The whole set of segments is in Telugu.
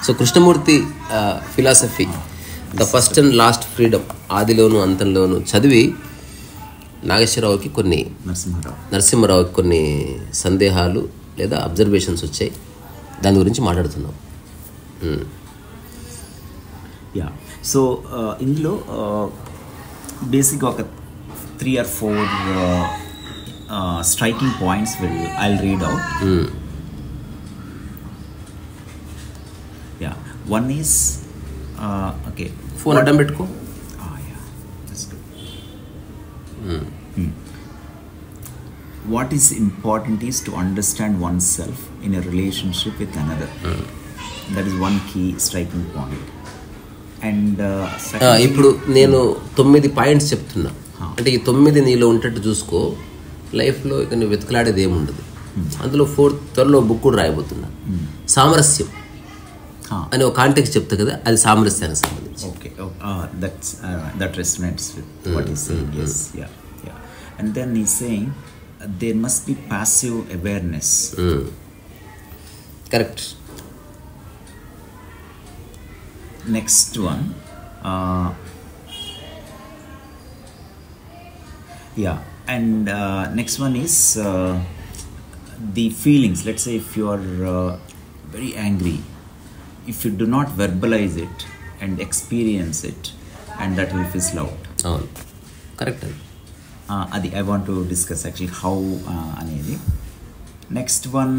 So Krishnamurti philosophy the first and last freedom ఆదిలోను అంతంలోను చదివి నాగేశ్వరరావుకి కొన్ని నరసింహారావుకి కొన్ని సందేహాలు లేదా అబ్జర్వేషన్స్ వచ్చాయి. దాని గురించి మాట్లాడుతున్నాం. యా సో ఇందులో బేసిక్గా ఒక 3 or 4 striking points I'll read out. One is okay. Phone addam pettuko. Yeah, that's good. What is important is to understand oneself in a relationship with another. That is one key striking point. And ఇప్పుడు నేను 9 పాయింట్స్ చెప్తున్నా. అంటే ఈ 9 నీలో ఉంటట్టు చూసుకో. లైఫ్లో ఇక నువ్వు వెతకలాడేది ఏముండదు. అందులో 4th త్వరలో బుక్ కూడా రాయబోతున్నా. సామరస్యం అని ఒక కాంటెక్స్ట్ చెప్తా కదా, అది సామరస్యానికి సంబంధించి. Okay, that resonates with what he's saying. Yes, yeah. And then he's saying there must be passive awareness. Correct. Next one, and next one is the feelings. Let's say if you are very angry, if you do not verbalize it and experience it, and that will fizzle out. Correct. Adi I want to discuss actually how anedi. Next one,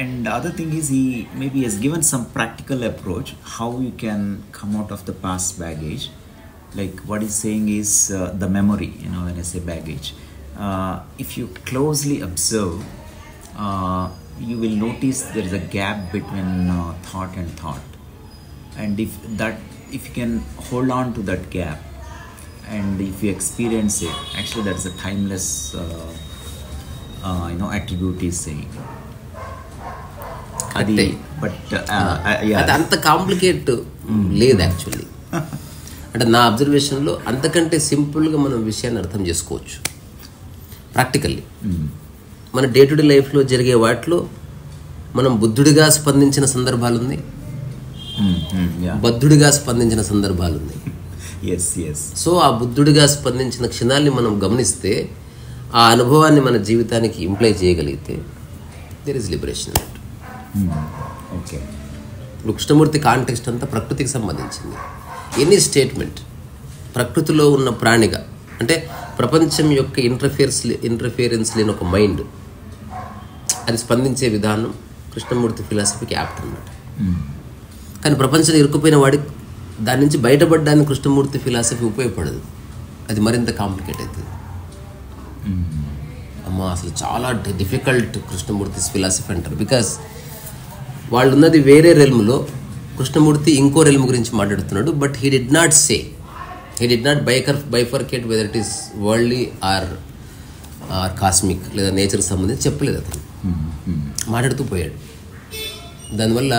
and the other thing is he has given some practical approach how you can come out of the past baggage. Like what he's saying is the memory, when I say baggage, if you closely observe, you will notice there is a gap between thought and thought, and if you can hold on to that gap, and if you experience it, actually that's a timeless attribute is saying. But అది అంత కాంప్లికేట్ లేదు యాక్చువల్లీ. అంటే నా అబ్జర్వేషన్లో అంతకంటే సింపుల్గా మనం విషయాన్ని అర్థం చేసుకోవచ్చు ప్రాక్టికల్లీ. మన డే టు డే లైఫ్లో జరిగే వాటిలో మనం బుద్ధుడిగా స్పందించిన సందర్భాలు ఉన్నాయి, బద్ధుడిగా స్పందించిన సందర్భాలు ఉన్నాయి. సో ఆ బుద్ధుడిగా స్పందించిన క్షణాల్ని మనం గమనిస్తే, ఆ అనుభవాన్ని మన జీవితానికి ఇంప్లై చేయగలిగితే దేర్ ఇస్ లిబరేషన్. ఓకే, ఇప్పుడు కృష్ణమూర్తి కాంటెక్స్ట్ అంతా ప్రకృతికి సంబంధించింది. ఎనీ స్టేట్మెంట్ ప్రకృతిలో ఉన్న ప్రాణిగా, అంటే ప్రపంచం యొక్క ఇంటర్ఫియరెన్స్ లేని ఒక మైండ్, అది స్పందించే విధానం కృష్ణమూర్తి ఫిలాసఫీకి యాప్ట్ అన్నమాట. కానీ ప్రపంచంలో ఇరుక్కుపోయిన వాడి దాని నుంచి బయటపడడానికి కృష్ణమూర్తి ఫిలాసఫీ ఉపయోగపడదు. అది మరింత కాంప్లికేట్ అవుతుంది. అమ్మా అసలు చాలా డిఫికల్ట్ కృష్ణమూర్తి ఫిలాసఫీ అంటారు. బికాస్ వాళ్ళు ఉన్నది వేరే రెల్మ్లో, కృష్ణమూర్తి ఇంకో రెల్మ్ గురించి మాట్లాడుతున్నాడు. But he did not say, he did not bifurcate whether it is worldly or cosmic లేదా నేచర్కి సంబంధించి చెప్పలేదు. అతను మాట్లాడుతూ పోయాడు. దానివల్ల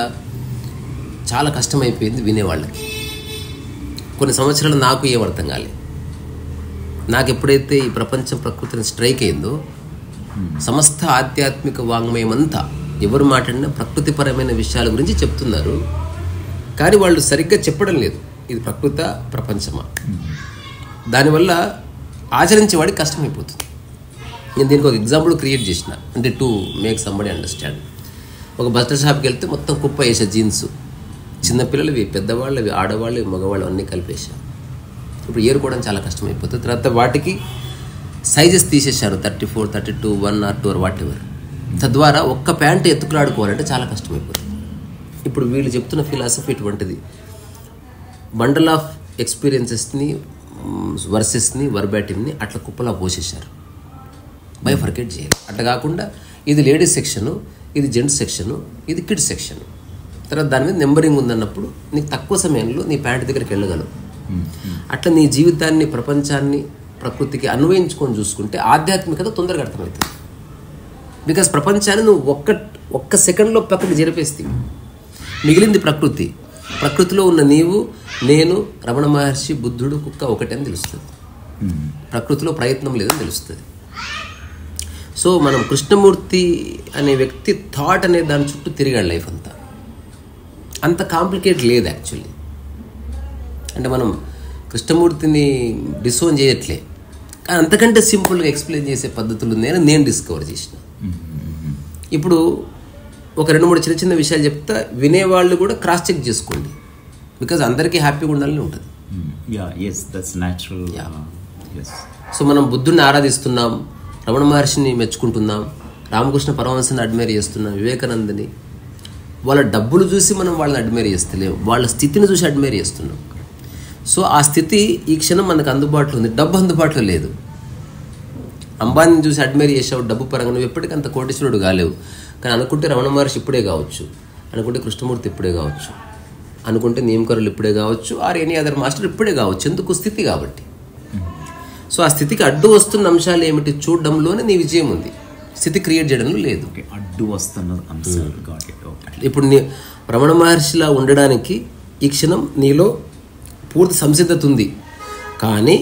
చాలా కష్టమైపోయింది వినేవాళ్ళకి. కొన్ని సంవత్సరాలు నాకు ఏం అర్థం కాలేదు. నాకు ఎప్పుడైతే ఈ ప్రపంచం ప్రకృతిని స్ట్రైక్ అయిందో, సమస్త ఆధ్యాత్మిక వాంగ్మయం అంతా ఎవరు మాట్లాడినా ప్రకృతిపరమైన విషయాల గురించి చెప్తున్నారు. కానీ వాళ్ళు సరిగ్గా చెప్పడం లేదు ఇది ప్రకృత ప్రపంచమా. దానివల్ల ఆచరించేవాడికి కష్టమైపోతుంది. నేను దీనికి ఒక ఎగ్జాంపుల్ క్రియేట్ చేసిన, అంటే టు మేక్ సంబడి అండర్స్టాండ్. ఒక బట్టల షాప్కి వెళ్తే మొత్తం కుప్ప వేసా జీన్స్, చిన్నపిల్లలవి, పెద్దవాళ్ళవి, ఆడవాళ్ళవి, మగవాళ్ళు అన్నీ కలిపేశారు. ఇప్పుడు ఏరుకోవడం చాలా కష్టమైపోతుంది. తర్వాత వాటికి సైజెస్ తీసేశారు, 34, 32, 1 or 2 or వాట్ ఎవర్. తద్వారా ఒక్క ప్యాంటు ఎత్తుకులాడుకోవాలంటే చాలా కష్టమైపోతుంది. ఇప్పుడు వీళ్ళు చెప్తున్న ఫిలాసఫీ ఇటువంటిది. బండల్ ఆఫ్ ఎక్స్పీరియన్సెస్ని, వర్సెస్ని, వర్బాటిమ్ని అట్లా కుప్పలా పోసేశారు. బైఫర్కేట్ చేయాలి. అట్లా కాకుండా ఇది లేడీస్ సెక్షను, ఇది జెంట్స్ సెక్షను, ఇది కిడ్స్ సెక్షను. తర్వాత దాని మీద నెంబరింగ్ ఉందన్నప్పుడు నీకు తక్కువ సమయంలో నీ ప్యాంట్ దగ్గరికి వెళ్ళగలవు. అట్లా నీ జీవితాన్ని, ప్రపంచాన్ని ప్రకృతికి అన్వయించుకొని చూసుకుంటే ఆధ్యాత్మికత తొందరగా అర్థమవుతుంది. బికాస్ ప్రపంచాన్ని నువ్వు ఒక్క సెకండ్లో పక్కకి జరిపేస్తావు. మిగిలింది ప్రకృతి. ప్రకృతిలో ఉన్న నీవు నేను, రమణ మహర్షి, బుద్ధుడు, కుక్క ఒకటే అని తెలుస్తుంది. ప్రకృతిలో ప్రయత్నం లేదని తెలుస్తుంది. సో మనం కృష్ణమూర్తి అనే వ్యక్తి థాట్ అనే దాని చుట్టూ తిరిగాడు లైఫ్ అంతా. అంత కాంప్లికేట్ లేదు యాక్చువల్లీ. అంటే మనం కృష్ణమూర్తిని డిసోన్ చేయట్లే, కానీ అంతకంటే సింపుల్గా ఎక్స్ప్లెయిన్ చేసే పద్ధతులు ఉన్నాయని నేను డిస్కవర్ చేసిన. ఇప్పుడు ఒక 2-3 చిన్న చిన్న విషయాలు చెప్తా, వినేవాళ్ళు కూడా క్రాస్ చెక్ చేసుకోండి. బికాజ్ అందరికీ హ్యాపీగా ఉండాలని ఉంటుంది. సో మనం బుద్ధుడిని ఆరాధిస్తున్నాం, రమణ మహర్షిని మెచ్చుకుంటున్నాం, రామకృష్ణ పరమహంసని అడ్మైర్ చేస్తున్నాం, వివేకానందని. వాళ్ళ డబ్బులు చూసి మనం వాళ్ళని అడ్మైర్ చేస్తలేము, వాళ్ళ స్థితిని చూసి అడ్మైర్ చేస్తున్నాం. సో ఆ స్థితి ఈ క్షణం మనకు అందుబాటులో ఉంది, డబ్బు అందుబాటులో లేదు. అంబానీని చూసి అడ్మైర్ చేసావు డబ్బు పరంగా, నువ్వు ఎప్పటికీ అంత కోటీశ్వరుడు కాలేవు. కానీ అనుకుంటే రమణ మహర్షి ఇప్పుడే కావచ్చు, అనుకుంటే కృష్ణమూర్తి ఇప్పుడే కావచ్చు, అనుకుంటే నియమకరులు ఇప్పుడే కావచ్చు, ఆర్ ఎనీ అదర్ మాస్టర్ ఇప్పుడే కావచ్చు. ఎందుకు? స్థితి కాబట్టి. సో ఆ స్థితికి అడ్డు వస్తున్న అంశాలు ఏమిటి చూడడంలోనే నీ విజయం ఉంది, స్థితి క్రియేట్ చేయడంలో లేదు. అడ్డు వస్తున్న అంశాలు. ఇప్పుడు రమణ మహర్షిలా ఉండడానికి ఈ క్షణం నీలో పూర్తి సంసిద్ధత ఉంది, కానీ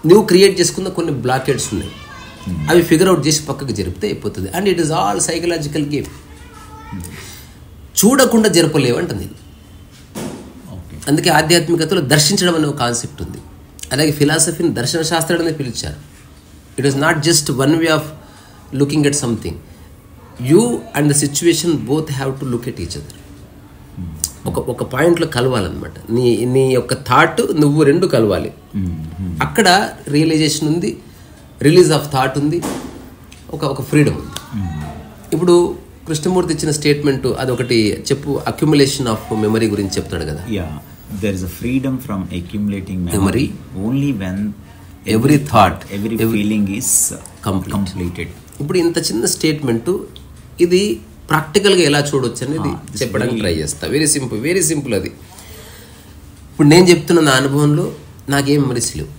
నువ్వు క్రియేట్ చేసుకున్న కొన్ని బ్లాకెట్స్ ఉన్నాయి. అవి ఫిగర్ అవుట్ చేసి పక్కకు జరిపితే అయిపోతుంది. And it is all psychological game. చూడకుండా జరపలేవు అంటుంది. అందుకే ఆధ్యాత్మికతలో దర్శించడం అనే ఒక కాన్సెప్ట్ ఉంది. అలాగే ఫిలాసఫీని దర్శన శాస్త్రం అనేది పిలిచారు. It is not just one way of looking at something. You and the situation both have to look at each other. ఒక పాయింట్లో కలవాలన్నమాట. నీ యొక్క థాట్ నువ్వు రెండు కలవాలి. అక్కడ రియలైజేషన్ ఉంది, రిలీజ్ ఆఫ్ థాట్ ఉంది, ఒక ఫ్రీడమ్ ఉంది. ఇప్పుడు కృష్ణమూర్తి ఇచ్చిన స్టేట్మెంట్ అదొకటి చెప్పు. అక్యుములేషన్ ఆఫ్ మెమరీ గురించి చెప్తాడు కదా. There is a freedom from accumulating memory only when every thought, every feeling is completed. ఇప్పుడు ఇంత చిన్న స్టేట్మెంట్ ఇది ప్రాక్టికల్గా ఎలా చూడొచ్చు అనేది చెప్పడానికి ట్రై చేస్తా. వెరీ సింపుల్ అది. ఇప్పుడు నేను చెప్తున్న నా అనుభవంలో నాకేం మెమరీస్ లేవు.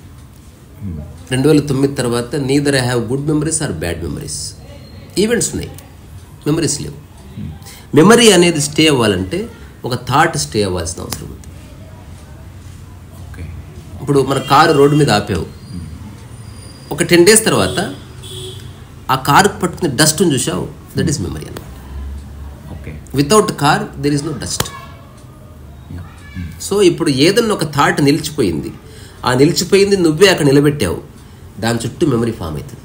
2009 తర్వాత neither I have good memories or bad memories. Events ఉన్నాయి, మెమరీస్ లేవు. మెమరీ అనేది స్టే అవ్వాలంటే ఒక థాట్ స్టే అవ్వాల్సిన అవసరం ఉంది. ఇప్పుడు మన కారు రోడ్డు మీద ఆపావు, ఒక 10 days తర్వాత ఆ కారు పట్టుకునే డస్ట్ని చూసావు, దట్ ఈస్ మెమరీ అన్నమాట. Without car there is no dust. So ఇప్పుడు ఏదన్నా ఒక థాట్ నిలిచిపోయింది, ఆ నిలిచిపోయింది నువ్వే అక్కడ నిలబెట్టావు, దాని చుట్టూ మెమరీ ఫామ్ అవుతుంది.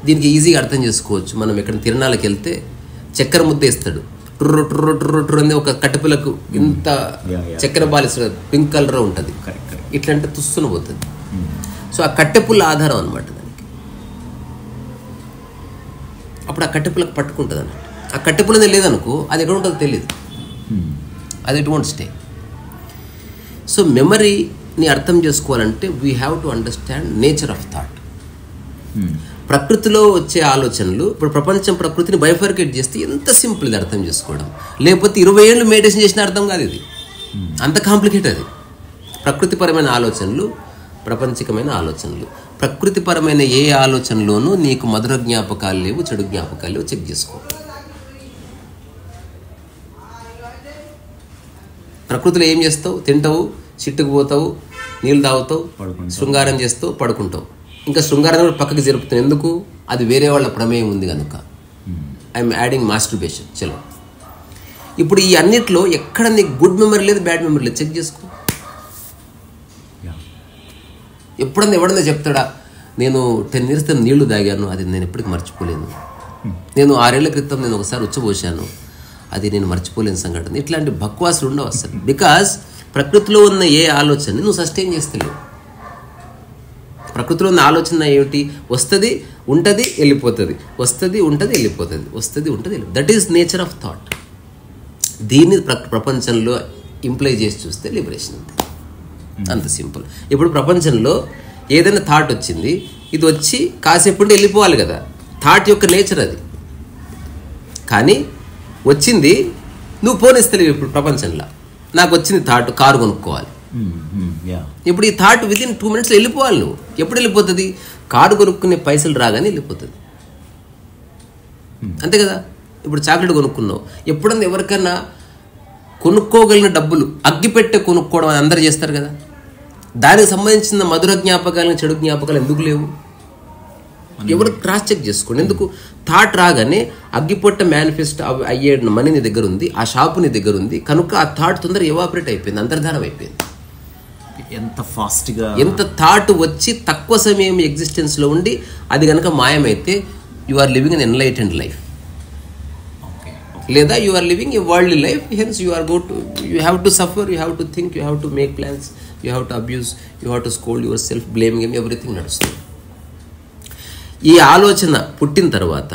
దీనికి ఈజీగా అర్థం చేసుకోవచ్చు. మనం ఎక్కడ తిరణాలకు వెళ్తే చక్కెర ముద్ద ఇస్తాడు, టుర్రు టుర్రు టుర్రు టుర్రు అనేది ఒక కట్టెపిల్లకు ఇంత చక్కెర బాలిస్తాడు, పింక్ కలర్ ఉంటుంది, ఇట్లాంటి తుస్తున పోతుంది. సో ఆ కట్టెపుల్ల ఆధారం అనమాట దానికి. అప్పుడు ఆ కట్టెపుల్లకు పట్టుకుంటుంది అన్నట్టు. ఆ కట్టెపుల్లనే లేదనుకో అది ఎక్కడ ఉంటుందో తెలియదు, అది ఇట్ వోంట్ స్టే. సో మెమరీని అర్థం చేసుకోవాలంటే we have to understand nature of thought. ప్రకృతిలో వచ్చే ఆలోచనలు, ఇప్పుడు ప్రకృతిని బైఫర్కేట్ చేస్తే ఎంత సింపుల్ ఇది అర్థం చేసుకోవడం. లేకపోతే 20 ఏళ్ళు మెడిటేషన్ చేసిన అర్థం కాదు ఇది, అంత కాంప్లికేట్ అది. ప్రకృతిపరమైన ఆలోచనలు, ప్రపంచికమైన ఆలోచనలు. ప్రకృతిపరమైన ఏ ఆలోచనలోనూ నీకు మధుర జ్ఞాపకాలు లేవు, చెడు జ్ఞాపకాలు లేవు, చెక్ చేసుకో. ప్రకృతిలో ఏం చేస్తావు? తింటావు, చిట్టుకు పోతావు, నీళ్ళు తాగుతావు, శృంగారం చేస్తావు, పడుకుంటావు. ఇంకా శృంగారం కూడా పక్కకి జరుపుతావు. ఎందుకు? అది వేరే వాళ్ళ ప్రమేయం ఉంది కనుక. I'm adding masturbation. చలో, ఇప్పుడు ఈ అన్నిట్లో ఎక్కడ నీకు గుడ్ మెమరీ లేదు, బ్యాడ్ మెమరీ లేదు, చెక్ చేసుకో. ఎప్పుడన్నా ఎవడన్నా చెప్తాడా నేను 10 years నీళ్లు తాగాను, అది నేను ఎప్పటికీ మర్చిపోలేను. నేను 6 ఏళ్ల క్రితం నేను ఒకసారి ఉచ్చబోసాను, అది నేను మర్చిపోలేని సంఘటన. ఇట్లాంటి బక్వాసులు ఉండవు అసలు. బికాజ్ ప్రకృతిలో ఉన్న ఏ ఆలోచనని నువ్వు సస్టైన్ చేస్తలేవు. ప్రకృతిలో ఉన్న ఆలోచన ఏమిటి? వస్తుంది, ఉంటుంది, వెళ్ళిపోతుంది, వస్తుంది, ఉంటుంది, వెళ్ళిపోతుంది, వస్తుంది, ఉంటుంది, వెళ్ళిపోతుంది. That is nature of thought. దీన్ని ప్రపంచంలో ఇంప్లై చేసి చూస్తే లిబరేషన్ ఉంది. అంత సింపుల్. ఇప్పుడు ప్రపంచంలో ఏదైనా థాట్ వచ్చింది, ఇది వచ్చి కాసేపు వెళ్ళిపోవాలి కదా, థాట్ యొక్క నేచర్ అది. కానీ వచ్చింది, నువ్వు పోనిస్తలేవు. ఇప్పుడు ప్రపంచంలో నాకు వచ్చింది థాట్, కారు కొనుక్కోవాలి. ఇప్పుడు ఈ థాట్ విదిన్ 2 minutes వెళ్ళిపోవాలి. నువ్వు ఎప్పుడు వెళ్ళిపోతుంది? కారు కొనుక్కునే పైసలు రాగానే వెళ్ళిపోతుంది, అంతే కదా. ఇప్పుడు చాక్లెట్ కొనుక్కున్నావు, ఎప్పుడన్నా ఎవరికన్నా కొనుక్కోగలిగిన డబ్బులు అగ్గిపెట్టె కొనుక్కోవడం అని అందరు చేస్తారు కదా, దానికి సంబంధించిన మధుర జ్ఞాపకాలను చెడు జ్ఞాపకాలు ఎందుకు లేవు? ఎవరు క్రాస్ చెక్ చేసుకోండి. ఎందుకు థాట్ రాగానే అగ్గిపొట్ట మేనిఫెస్ట్ అయ్యే మనీ నీ దగ్గర ఉంది, ఆ షాపు నీ దగ్గర ఉంది కనుక ఆ థాట్ తొందరగా ఎవాపరేట్ అయిపోయింది, అంతర్ధానం అయిపోయింది. ఎంత ఫాస్ట్గా ఎంత థాట్ వచ్చి తక్కువ సమయం ఎగ్జిస్టెన్స్లో ఉండి అది కనుక మాయమైతే you are living unenlightened life, లేదా you are living a worldly life. Hence you are you have to suffer, you have to think, you have to make plans, you have to abuse, you have to scold yourself, blaming everything నడుస్తుంది. ఈ ఆలోచన పుట్టిన తర్వాత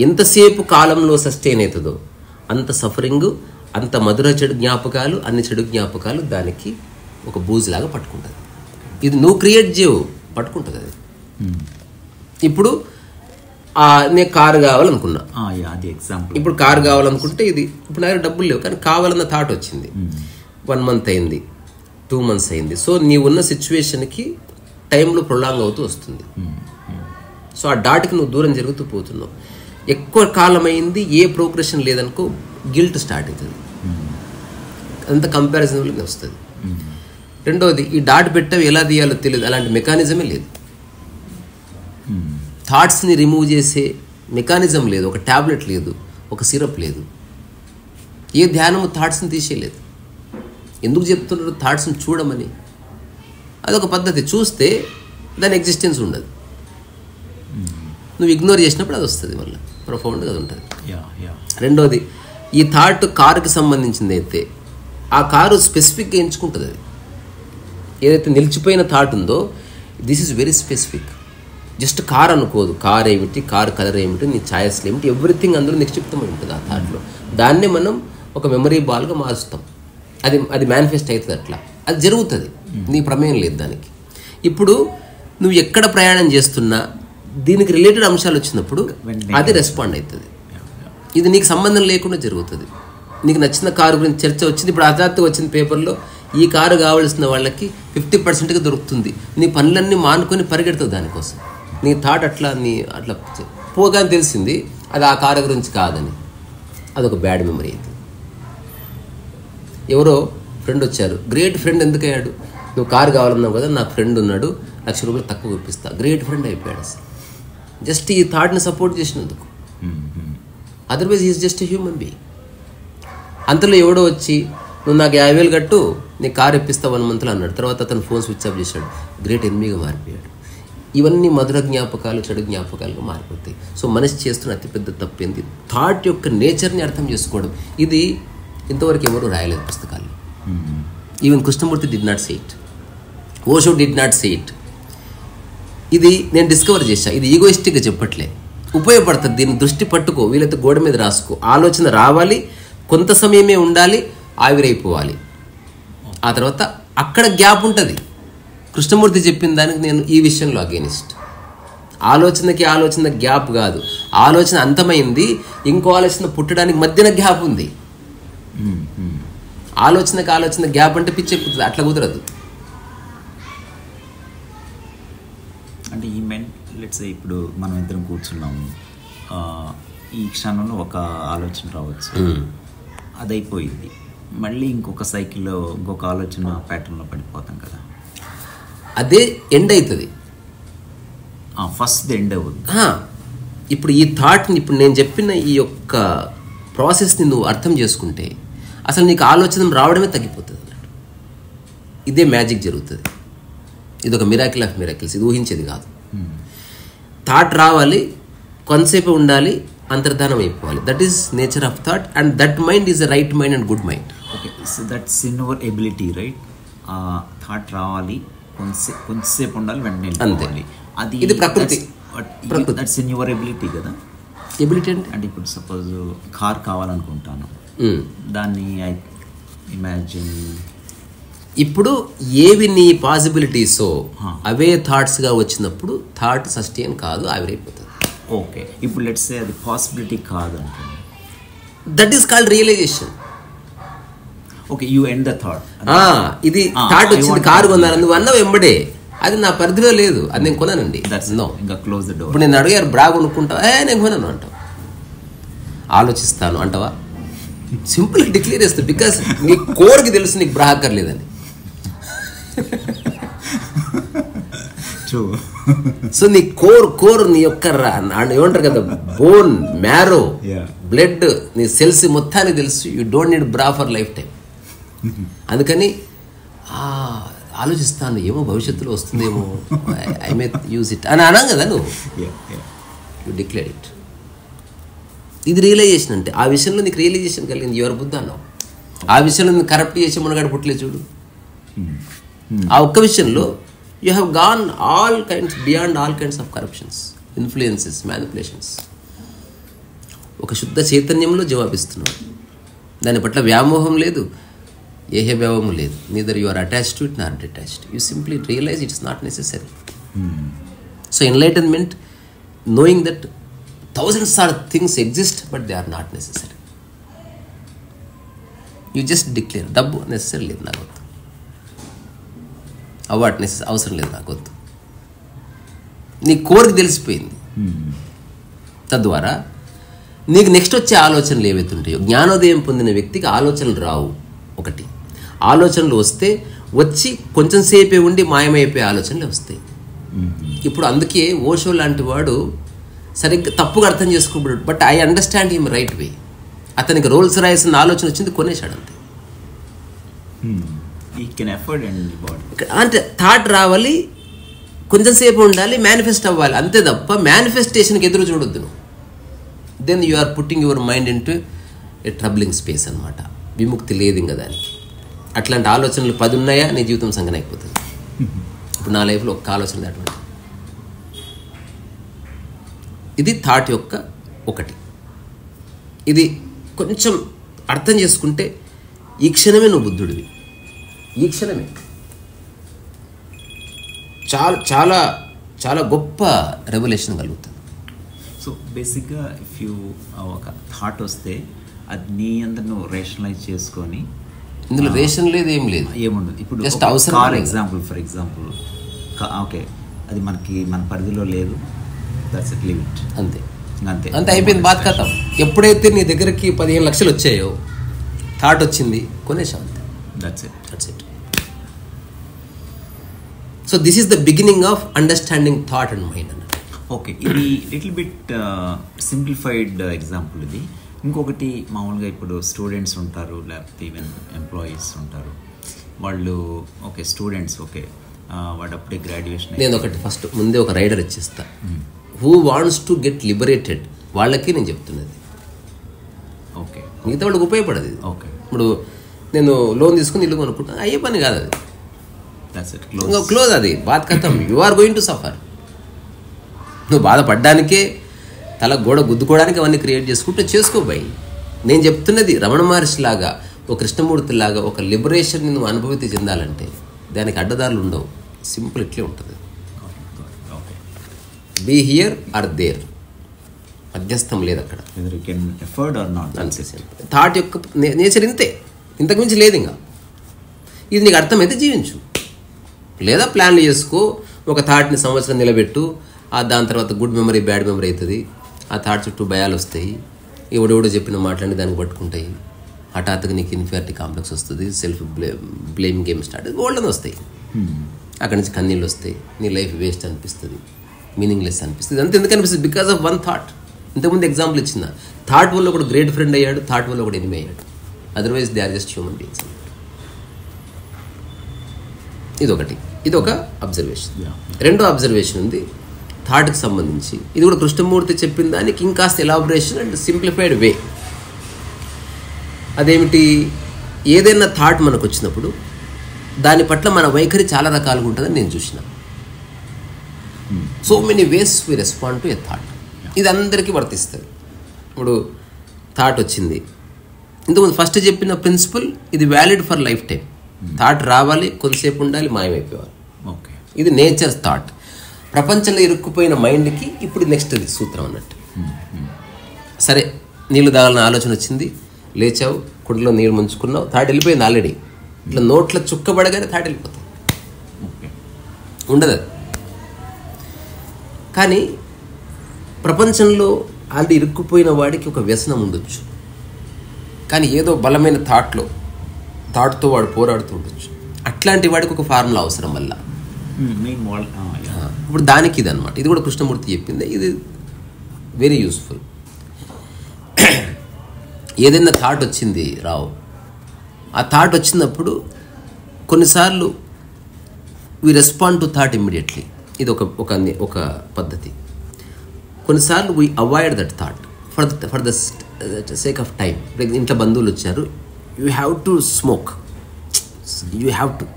ఎంతసేపు కాలంలో సస్టైన్ అవుతుందో అంత సఫరింగ్, అంత మధుర చెడు జ్ఞాపకాలు, అన్ని చెడు జ్ఞాపకాలు దానికి ఒక బూజులాగా పట్టుకుంటుంది. ఇది నువ్వు క్రియేట్ చేయవు, పట్టుకుంటుంది అది. ఇప్పుడు నేను కారు కావాలనుకున్నా, అది ఎగ్జాంపుల్. ఇప్పుడు కారు కావాలనుకుంటే ఇది ఇప్పుడు నా దగ్గర డబ్బులు లేవు కానీ కావాలన్న థాట్ వచ్చింది. 1 month అయింది, 2 months అయింది. సో నీ ఉన్న సిచ్యువేషన్కి టైంలో ప్రొలాంగ్ అవుతూ వస్తుంది. సో ఆ డాట్కి నువ్వు దూరం జరుగుతూ పోతున్నావు. ఎక్కువ కాలం అయింది, ఏ ప్రోగ్రెషన్ లేదనుకో గిల్ట్ స్టార్ట్ అవుతుంది, అంత కంపారిజన్లోనే వస్తుంది. రెండవది ఈ డాట్ పెట్టావు ఎలా తీయాలో తెలియదు, అలాంటి మెకానిజమే లేదు. థాట్స్ని రిమూవ్ చేసే మెకానిజం లేదు, ఒక ట్యాబ్లెట్ లేదు, ఒక సిరప్ లేదు, ఏ ధ్యానము థాట్స్ని తీసేయలేదు. ఎందుకు చెప్తున్నారు థాట్స్ని చూడమని? అదొక పద్ధతి, చూస్తే దాని ఎగ్జిస్టెన్స్ ఉండదు. నువ్వు ఇగ్నోర్ చేసినప్పుడు అది వస్తుంది, మళ్ళీ ప్రొఫౌండ్గా అది ఉంటుంది. రెండోది ఈ థాట్ కారుకి సంబంధించింది అయితే ఆ కారు స్పెసిఫిక్గా ఎంచుకుంటుంది. అది ఏదైతే నిలిచిపోయిన థాట్ ఉందో this is very specific. Just car అనుకోదు, కార్ ఏమిటి, కార్ కలర్ ఏమిటి, నీ ఛాయిస్లు ఏమిటి, ఎవ్రీథింగ్ అందులో నిక్షిప్తమై ఉంటుంది ఆ థాట్లో. దాన్నే మనం ఒక మెమరీ బాల్గా మారుస్తాం. అది మేనిఫెస్ట్ అవుతుంది, అట్లా అది జరుగుతుంది, నీ ప్రమేయం లేదు దానికి. ఇప్పుడు నువ్వు ఎక్కడ ప్రయాణం చేస్తున్నా దీనికి రిలేటెడ్ అంశాలు వచ్చినప్పుడు అది రెస్పాండ్ అవుతుంది. ఇది నీకు సంబంధం లేకుండా జరుగుతుంది. నీకు నచ్చిన కారు గురించి చర్చ వచ్చింది, ఇప్పుడు హఠాత్తుగా వచ్చిన పేపర్లో ఈ కారు కావాల్సిన వాళ్ళకి 50% దొరుకుతుంది. నీ పనులన్నీ మానుకొని పరిగెడుతుంది దానికోసం. నీ థాట్ అట్లా పోగానే తెలిసింది అది ఆ కారు గురించి కాదని, అదొక బ్యాడ్ మెమరీ అవుతుంది. ఎవరో ఫ్రెండ్ వచ్చారు, గ్రేట్ ఫ్రెండ్ ఎందుకు అయ్యాడు? నువ్వు కారు కావాలన్నావు కదా, నాకు ఫ్రెండ్ ఉన్నాడు, ₹1,00,000 తక్కువ ఇప్పిస్తా, గ్రేట్ ఫ్రెండ్ అయిపోయాడు అసలు. జస్ట్ ఈ థాట్ని సపోర్ట్ చేసినందుకు. Otherwise is just a human being. అంతలో ఎవడో వచ్చి నువ్వు నాకు 50,000 కట్టు, నీ కారు ఇప్పిస్తా 1 monthలో అన్నాడు. తర్వాత అతను ఫోన్ స్విచ్ ఆఫ్ చేశాడు, గ్రేట్ ఎనిమిగా మారిపోయాడు. ఇవన్నీ మధుర జ్ఞాపకాలు చెడు జ్ఞాపకాలుగా మారిపోతాయి. సో మనిషి చేస్తున్న అతిపెద్ద తప్పేంది థాట్ యొక్క నేచర్ని అర్థం చేసుకోవడం. ఇది ఇంతవరకు ఎవరు రాయలేదు పుస్తకాల్లో. Even Krishnamurthy did not say it, Osho did not say it. ఇది నేను డిస్కవర్ చేశా. ఇది ఈగోయిస్టిక్గా చెప్పట్లే, ఉపయోగపడుతుంది. దీన్ని దృష్టి పట్టుకో, వీళ్ళతో గోడ మీద రాసుకో. ఆలోచన రావాలి, కొంత సమయమే ఉండాలి, ఆవిరైపోవాలి. ఆ తర్వాత అక్కడ గ్యాప్ ఉంటుంది. కృష్ణమూర్తి చెప్పిన దానికి నేను ఈ విషయంలో అగేనిస్ట్. ఆలోచన గ్యాప్ కాదు, ఆలోచన అంతమైంది, ఇంకో ఆలోచన పుట్టడానికి మధ్యన గ్యాప్ ఉంది. ఆలోచన గ్యాప్ అంటే పిచ్చెక్కుతుంది, అట్లా కుదరదు. అంటే ఈ లెట్స్ ఇప్పుడు మనం ఇద్దరం కూర్చున్నాము, ఈ క్షణంలో ఒక ఆలోచన రావచ్చు, అది అయిపోయింది, మళ్ళీ ఇంకొక సైకిల్లో ఇంకొక ఆలోచన ప్యాటర్న్లో పడిపోతాం కదా, అదే ఎండ్ అవుతుంది. ఫస్ట్ ఎండ్ అవుతుంది. ఇప్పుడు ఈ థాట్ని, ఇప్పుడు నేను చెప్పిన ఈ యొక్క ప్రాసెస్ని నువ్వు అర్థం చేసుకుంటే అసలు నీకు ఆలోచన రావడమే తగ్గిపోతుంది అన్నట్టు. ఇదే మ్యాజిక్ జరుగుతుంది. ఇది ఒక మిరాకిల్ ఆఫ్ మిరాకిల్స్, ఇది ఊహించేది కాదు. థాట్ రావాలి, కొంతసేపు ఉండాలి, అంతర్ధానం అయిపోవాలి. That is nature of thought and that mind is the right mind and good mind. Okay, so that's in our ability, right? Thought రావాలి, కొంతసేపు ఉండాలి, వెంటనే అంతే. అది ఇది ప్రకృతి. దట్స్ ఇన్ యువర్ ఎబిలిటీ కదా. ఎబిలిటీ అంటే ఇప్పుడు సపోజ్ కార్ కావాలనుకుంటాను, దాన్ని ఐ ఇమాజిన్, ఇప్పుడు ఏవి నీ పాసిబిలిటీసో అవే థాట్స్గా వచ్చినప్పుడు థాట్ సస్టైన్ కాదు, ఆవిరైపోతుంది. ఓకే, ఇప్పుడు లెట్స్ సే అది పాసిబిలిటీ కాదు అంటే that is called realisation. Okay, you end the thought. ఇది థాట్ వచ్చింది, కారు కొన్నాను, నువ్వు అన్నావు వెంబడే, అది నా పరిధిలో లేదు, అది నేను కొనానండి. ఇంకా క్లోజ్ ద డోర్. ఇప్పుడు నేను అడిగారు బ్రా కొనుక్కుంటావా, నేను కొనాను అంటావు. ఆలోచిస్తాను అంటావా? సింపుల్ డిక్లేర్ చేస్తుంది. బికాస్ నీ కోర్కి తెలుసు నీకు బ్రా అక్కర్లేదని. సో నీ కోర్ నీ యొక్క ఏమంటారు కదా, బోన్, మ్యారో, బ్లడ్, నీ సెల్స్ మొత్తానికి తెలుసు. యూ డోంట్ నీడ్ బ్రా ఫర్ లైఫ్ టైం. అందుకని ఆలోచిస్తాను, ఏమో భవిష్యత్తులో వస్తుందేమో, ఐ మే యూజ్ ఇట్ అని అన్నాం కదా నువ్వు. You declare it. ఇది రియలైజేషన్ అంటే. ఆ విషయంలో నీకు రియలైజేషన్ కలిగింది, యువర్ బుద్ధ అన్నావు. ఆ విషయంలో నీకు కరప్ట్ చేసే మునగాడు పుట్టలే చూడు. ఆ ఒక్క విషయంలో you have gone all kinds, beyond all kinds of corruptions, influences, manipulations. ఒక శుద్ధ చైతన్యంలో జవాబిస్తున్నావు. దాని పట్ల వ్యామోహం లేదు, ఏహే భావము లేదు. Neither you are attached to it not detached. You simply realise it's not necessary. So enlightenment, knowing that thousands of things exist but they are not necessary. You just declare, డబ్బు నెసెసరీ లేదు నాకు వద్దు, అవార్డ్ అవసరం లేదు నాకు వద్దు. నీ కోరిక తెలిసిపోయింది. తద్వారా నీకు నెక్స్ట్ వచ్చే ఆలోచనలు ఏవైతే ఉంటాయో, జ్ఞానోదయం పొందిన వ్యక్తికి ఆలోచనలు రావు. ఒకటి, ఆలోచనలు వస్తే వచ్చి కొంచెం సేపే ఉండి మాయమైపోయే ఆలోచనలు వస్తాయి. ఇప్పుడు అందుకే ఓషో లాంటి వాడు సరిగ్గా తప్పుగా అర్థం చేసుకోబడ్డాడు. But I understand him right way. అతనికి రోల్స్ రాయిస్ అన్న ఆలోచన వచ్చింది, కొనేశాడు అంతే. అంటే థాట్ రావాలి, కొంచెం సేపు ఉండాలి, మేనిఫెస్ట్ అవ్వాలి, అంతే తప్ప మేనిఫెస్టేషన్కి ఎదురు చూడొద్దు నువ్వు. Then you are putting your mind into a troubling space అనమాట. విముక్తి లేదు ఇంకా దానికి. అట్లాంటి ఆలోచనలు 10 ఉన్నాయా నీ జీవితం సంగనైపోతుంది. ఇప్పుడు నా లైఫ్లో ఒక్క ఆలోచన అటువంటి. ఇది థాట్ యొక్క ఒకటి. ఇది కొంచెం అర్థం చేసుకుంటే ఈ క్షణమే నువ్వు బుద్ధుడివి. ఈ క్షణమే చాలా చాలా చాలా గొప్ప రెవల్యూషన్ కలుగుతుంది. సో బేసిక్గా ఇఫ్ యూ ఒక థాట్ వస్తే అది నీ అందరు నువ్వు రేషనలైజ్ చేసుకొని, ఇందులో రేషన్ లేదు, ఏం లేదు, ఏముండదు. ఇప్పుడు జస్ట్ అవసరం. ఫర్ ఎగ్జాంపుల్ ఓకే, అది మన పరిధిలో లేదు, దట్స్ ఇట్, లీవ్ ఇట్, అంతే అంతే అంతే, అయిపోయింది, బాధ కథం. ఎప్పుడైతే నీ దగ్గరికి 15 లక్షలు వచ్చాయో, థాట్ వచ్చింది, కొనేసాం, అంతే, that's it. So this is the beginning of understanding thought and mind అన్నమాట. ఓకే, ఇది లిటిల్ బిట్ సింప్లిఫైడ్ ఎగ్జాంపుల్ ఇది. ఇంకొకటి, మామూలుగా ఇప్పుడు స్టూడెంట్స్ ఉంటారు, లేకపోతే ఈవెన్ ఎంప్లాయీస్ ఉంటారు. వాళ్ళు ఓకే స్టూడెంట్స్, ఓకే వాడు అప్పుడే గ్రాడ్యుయేషన్. నేను ఒకటి ఫస్ట్ ముందే ఒక రైడర్ ఇచ్చేస్తా. Who wants to get liberated వాళ్ళకి నేను చెప్తున్నది. ఓకే, మిగతా వాళ్ళకి ఉపయోగపడదు. ఓకే, ఇప్పుడు నేను లోన్ తీసుకుని ఇల్లు కొనుక్కుంటా, అయ్యే పని కాదు అది, ఇంకా క్లోజ్, అది బాధ కథం. You are going to suffer. నువ్వు బాధపడ్డానికే, తల గోడ గుద్దుకోవడానికి అవన్నీ క్రియేట్ చేసుకుంటూ చేసుకోబోయి. నేను చెప్తున్నది రమణ మహర్షి లాగా, ఒక కృష్ణమూర్తి లాగా ఒక లిబరేషన్ నువ్వు అనుభూతి చెందాలంటే దానికి అడ్డదారులు ఉండవు. సింపుల్ ఇట్లే ఉంటుంది. బీ హియర్ ఆర్ దేర్, మధ్యస్థం లేదు అక్కడ. థాట్ యొక్క నేచర్ ఇంతే, ఇంతకుమించి లేదు. ఇంకా ఇది నీకు అర్థమైతే జీవించు, లేదా ప్లాన్లు చేసుకో. ఒక థాట్ని సంవత్సరం నిలబెట్టు, దాని తర్వాత గుడ్ మెమరీ బ్యాడ్ మెమరీ అవుతుంది. ఆ థాట్ చుట్టూ భయాలు వస్తాయి, ఎవడెవడో చెప్పిన మాటలని దానికి పట్టుకుంటాయి. హఠాత్తుగా నీకు ఇన్ఫీరియారిటీ కాంప్లెక్స్ వస్తుంది, self blame game start, olden వస్తాయి. అక్కడి నుంచి కన్నీళ్ళు వస్తాయి, నీ లైఫ్ వేస్ట్ అనిపిస్తుంది, మీనింగ్లెస్ అనిపిస్తుంది. అంతే ఎందుకు అనిపిస్తుంది? Because of one thought. ఇంతకుముందు ఎగ్జాంపుల్ ఇచ్చిన, థాట్ వల్ల ఒకడు గ్రేట్ ఫ్రెండ్ అయ్యాడు, థాట్ వల్ల ఒకడు ఎనిమి అయ్యాడు. Otherwise they are just human beings. ఇది ఒక అబ్జర్వేషన్. రెండో అబ్జర్వేషన్ ఉంది థాట్కి సంబంధించి. ఇది కూడా కృష్ణమూర్తి చెప్పిన దానికి ఇంకాస్త ఎలాబరేషన్ అండ్ సింప్లిఫైడ్ వే. అదేమిటి? ఏదైనా థాట్ మనకు వచ్చినప్పుడు దాని పట్ల మన వైఖరి చాలా రకాలుగా ఉంటుందని నేను చూసిన. So many ways we respond to a thought. ఇది అందరికీ వర్తిస్తుంది. ఇప్పుడు థాట్ వచ్చింది, ఇంతకుముందు ఫస్ట్ చెప్పిన ప్రిన్సిపల్ ఇది valid for life time. Thought రావాలి, కొంతసేపు ఉండాలి, మాయమైపోవాలి. ఓకే, ఇది నేచర్ థాట్. ప్రపంచంలో ఇరుక్కుపోయిన మైండ్కి ఇప్పుడు నెక్స్ట్ ఇది సూత్రం అన్నట్టు. సరే, నీళ్ళు తాగాలన్న ఆలోచన వచ్చింది, లేచావు, కుండలో నీళ్ళు ముంచుకున్నావు, థాట్ వెళ్ళిపోయింది ఆల్రెడీ. ఇట్లా నోట్లో చుక్కబడగానే థాట్ వెళ్ళిపోతుంది, ఉండదు. కానీ ప్రపంచంలో ఆల్రెడీ ఇరుక్కుపోయిన వాడికి ఒక వ్యసనం ఉండొచ్చు. కానీ ఏదో బలమైన థాట్తో వాడు పోరాడుతూ ఉండొచ్చు. అట్లాంటి వాడికి ఒక ఫార్ములా అవసరం వల్ల. ఇప్పుడు దానికి ఇది అనమాట. ఇది కూడా కృష్ణమూర్తి చెప్పింది. ఇది వెరీ యూస్ఫుల్. ఏదైనా థాట్ వచ్చింది రావు, ఆ థాట్ వచ్చినప్పుడు కొన్నిసార్లు వి రెస్పాండ్ టు థాట్ ఇమ్మీడియట్లీ. ఇది ఒక పద్ధతి. కొన్నిసార్లు we avoid that thought for the sake of time. ఇంట్లో బంధువులు వచ్చారు, you have to smoke, you have to.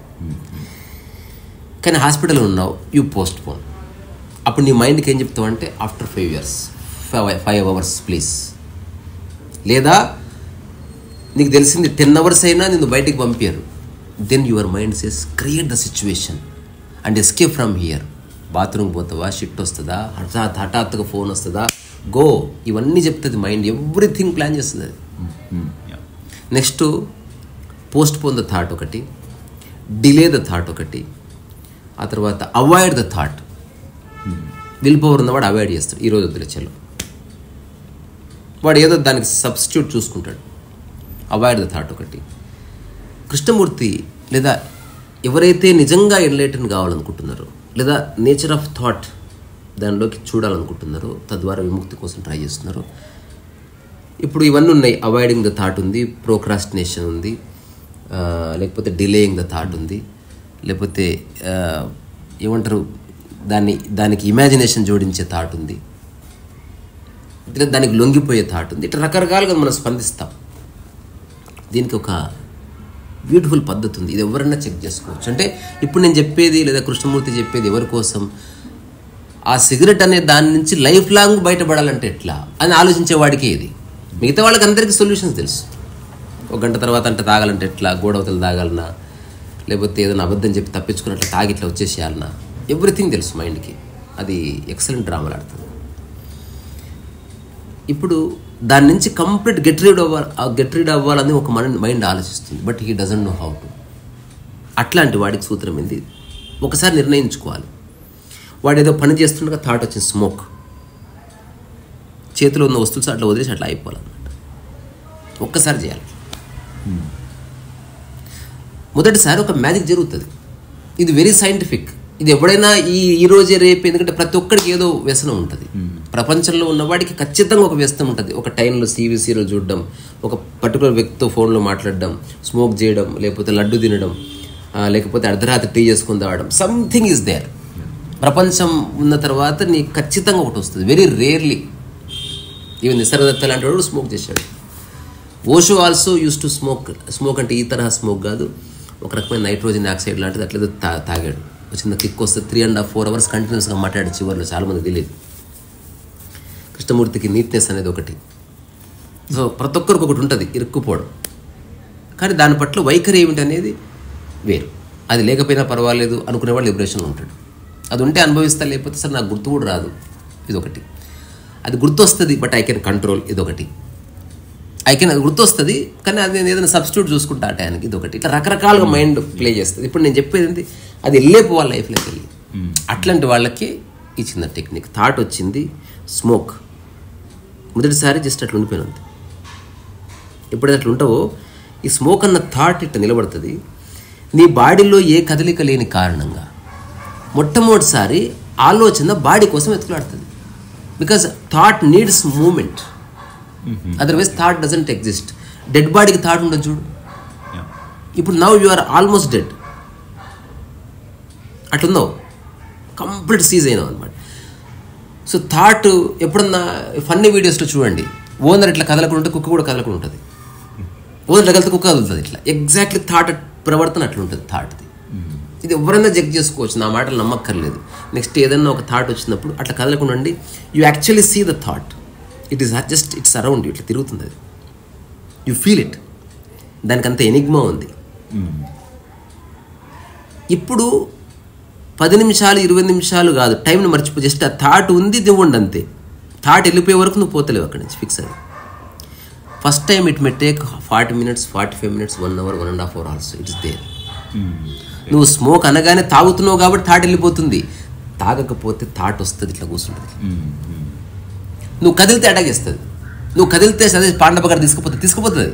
కానీ హాస్పిటల్లో ఉన్నావు, యూ పోస్ట్ పోన్. అప్పుడు నీ మైండ్కి ఏం చెప్తావు అంటే ఆఫ్టర్ 5 years 5 hours ప్లీజ్. లేదా నీకు తెలిసింది 10 hours అయినా నిన్ను బయటికి పంపారు, then your mind says create the situation and escape from here. బాత్రూమ్కి పోతావా, షిట్ వస్తుందా, హఠాత్తుగా ఫోన్ వస్తుందా, గో. ఇవన్నీ చెప్తుంది మైండ్, ఎవ్రీథింగ్ ప్లాన్ చేస్తుంది అది. Next post phone the thought ఒకటి, డిలే ద థాట్ ఒకటి, ఆ తర్వాత avoid the thought. Will power ఉన్నవాడు అవాయిడ్ చేస్తాడు, ఈరోజు వద్దులే చలో. వాడు ఏదో దానికి సబ్స్టిట్యూట్ చూసుకుంటాడు. అవాయిడ్ ద థాట్ ఒకటి. కృష్ణమూర్తి లేదా ఎవరైతే నిజంగా ఎన్లైటన్ కావాలనుకుంటున్నారో, లేదా నేచర్ ఆఫ్ థాట్ దానిలోకి చూడాలనుకుంటున్నారో, తద్వారా విముక్తి కోసం ట్రై చేస్తున్నారో, ఇప్పుడు ఇవన్నీ ఉన్నాయి. అవాయిడింగ్ ద థాట్ ఉంది, ప్రోక్రాస్టినేషన్ ఉంది, లేకపోతే డిలేయింగ్ ద థాట్ ఉంది, లేకపోతే ఏమంటారు దానికి ఇమాజినేషన్ జోడించే థాట్ ఉంది, దానికి లొంగిపోయే థాట్ ఉంది. ఇట్లా రకరకాలుగా మనం స్పందిస్తాం. దీనికి ఒక బ్యూటిఫుల్ పద్ధతి ఉంది. ఇది ఎవరైనా చెక్ చేసుకోవచ్చు. అంటే ఇప్పుడు నేను చెప్పేది లేదా కృష్ణమూర్తి చెప్పేది ఎవరి కోసం, ఆ సిగరెట్ అనే దాని నుంచి లైఫ్ లాంగ్ బయటపడాలంటే ఎట్లా అని ఆలోచించేవాడికి ఇది. మిగతా వాళ్ళకి అందరికీ సొల్యూషన్స్ తెలుసు. 1 గంట తర్వాత అంటే తాగాలంటే ఎట్లా, గోడవతలు తాగాలన్నా, లేకపోతే ఏదైనా అబద్ధం చెప్పి తప్పించుకున్నట్లు తాగి ఇట్లా వచ్చేసేయాలన్నా, ఎవ్రీథింగ్ తెలుసు మైండ్కి. అది ఎక్సలెంట్ డ్రామాలు ఆడుతుంది. ఇప్పుడు దాని నుంచి కంప్లీట్ గెట్ రీడ్ అవ్వాలని ఒక మైండ్ ఆలోచిస్తుంది, but he doesn't know how to. అట్లాంటి వాడికి సూత్రం ఏంది, ఒకసారి నిర్ణయించుకోవాలి. వాడు ఏదో పని చేస్తుండగా థాట్ వచ్చింది స్మోక్, చేతిలో ఉన్న వస్తువులు అట్లా వదిలేసి అట్లా అయిపోవాలన్నమాట. ఒక్కసారి చేయాలి. మొదటిసారి ఒక మ్యాజిక్ జరుగుతుంది. ఇది వెరీ సైంటిఫిక్. ఇది ఎవడైనా ఈ రోజే రేపు, ఎందుకంటే ప్రతి ఒక్కడికి ఏదో వ్యసనం ఉంటుంది. ప్రపంచంలో ఉన్నవాడికి ఖచ్చితంగా ఒక వ్యసనం ఉంటుంది. ఒక టైంలో సీరియల్ చూడడం, ఒక పర్టికులర్ వ్యక్తితో ఫోన్లో మాట్లాడడం, స్మోక్ చేయడం, లేకపోతే లడ్డు తినడం, లేకపోతే అర్ధరాత్రి టీ చేసుకుని తాగడం, సంథింగ్ ఈజ్ దేర్. ప్రపంచం ఉన్న తర్వాత నీకు ఖచ్చితంగా ఒకటి వస్తుంది. Very rarely. ఈవెన్ నిసర్గదత్త లాంటి వాడు స్మోక్ చేశాడు. Osho also use to smoke అంటే ఈ తరహా స్మోక్ కాదు, ఒక రకమైన నైట్రోజన్ ఆక్సైడ్ లాంటిది అట్లేదో తాగాడు. చిన్న కిక్ వస్తే 3.5-4 hours కంటిన్యూస్గా మాట్లాడే చివరిలో చాలామంది తెలియదు. కృష్ణమూర్తికి నీట్నెస్ అనేది ఒకటి. సో ప్రతి ఒక్కరికి ఒకటి ఉంటుంది, ఇరుక్కుపోవడం. కానీ దాని పట్ల వైఖరి ఏమిటి అనేది వేరు. అది లేకపోయినా పర్వాలేదు అనుకునేవాడు లిబరేషన్లో ఉంటాడు. అది ఉంటే అనుభవిస్తా, లేకపోతే సార్ నాకు గుర్తు కూడా రాదు, ఇదొకటి. అది గుర్తు వస్తుంది, బట్ ఐ కెన్ కంట్రోల్, ఇదొకటి. అది గుర్తు వస్తుంది, కానీ అది నేను ఏదైనా సబ్స్టిట్యూట్ చూసుకుంటా ఆ టైంకి, ఇదొకటి. ఇట్లా రకరకాలుగా మైండ్ ప్లే చేస్తుంది. ఇప్పుడు నేను చెప్పేది ఏంటి, అది వెళ్ళిపోవాలి లైఫ్లోకి వెళ్ళి. అట్లాంటి వాళ్ళకి ఈ చిన్న టెక్నిక్. థాట్ వచ్చింది, స్మోక్. మొదటిసారి జస్ట్ అట్లా ఉండిపోయినంది. ఎప్పుడైతే అట్లా ఉంటావో ఈ స్మోక్ అన్న థాట్ ఇట్లా నిలబడుతుంది. నీ బాడీలో ఏ కదలిక లేని కారణంగా మొట్టమొదటిసారి ఆలోచన బాడీ కోసం ఎత్తులాడుతుంది. Because thought needs movement, otherwise thought doesn't exist. Dead బాడీకి థాట్ ఉండదు చూడు. ఇప్పుడు now you are almost dead, అట్లుందో కంప్లీట్ సీజ్ అయినావు అనమాట. సో థాట్ ఎప్పుడన్నా ఫన్నీ వీడియోస్లో చూడండి, ఓనర్ ఇట్లా కదలకుండా కుక్క కూడా కదలకుండా ఉంటుంది. ఓనర్ ఇట్లా కలితే కుక్క కదులుతుంది. ఇట్లా ఎగ్జాక్ట్లీ థాట్ ప్రవర్తన అట్లా ఉంటుంది థాట్ది. ఇది ఎవరైనా చెక్ చేసుకోవచ్చు, నా మాటలు నమ్మక్కర్లేదు. నెక్స్ట్ ఏదన్నా ఒక థాట్ వచ్చినప్పుడు అట్లా కదలకుండా ఉండి you actually see the thought. It is just it's around you, ఇట్లా తిరుగుతుంది అది. You feel it. దానికి అంత ఎనిగ్మా ఉంది. ఇప్పుడు 10 నిమిషాలు 20 నిమిషాలు కాదు, టైంని మర్చిపో. జస్ట్ ఆ థాట్ ఉంది, ఇవ్వండి అంతే. థాట్ వెళ్ళిపోయే వరకు నువ్వు పోతలేవు అక్కడి నుంచి, ఫిక్స్ అది. First time it may take 40 minutes, 45 minutes, 1 hour, 1.5 hours also. It is there. నువ్వు స్మోక్ అనగానే తాగుతున్నావు కాబట్టి థాట్ వెళ్ళిపోతుంది. తాగకపోతే థాట్ వస్తుంది, ఇట్లా కూర్చుంటుంది. నువ్వు కదిలితే అటాక్ చేస్తుంది. నువ్వు కదిలితే అదే పాండవ గారు తీసుకుపోతుంది.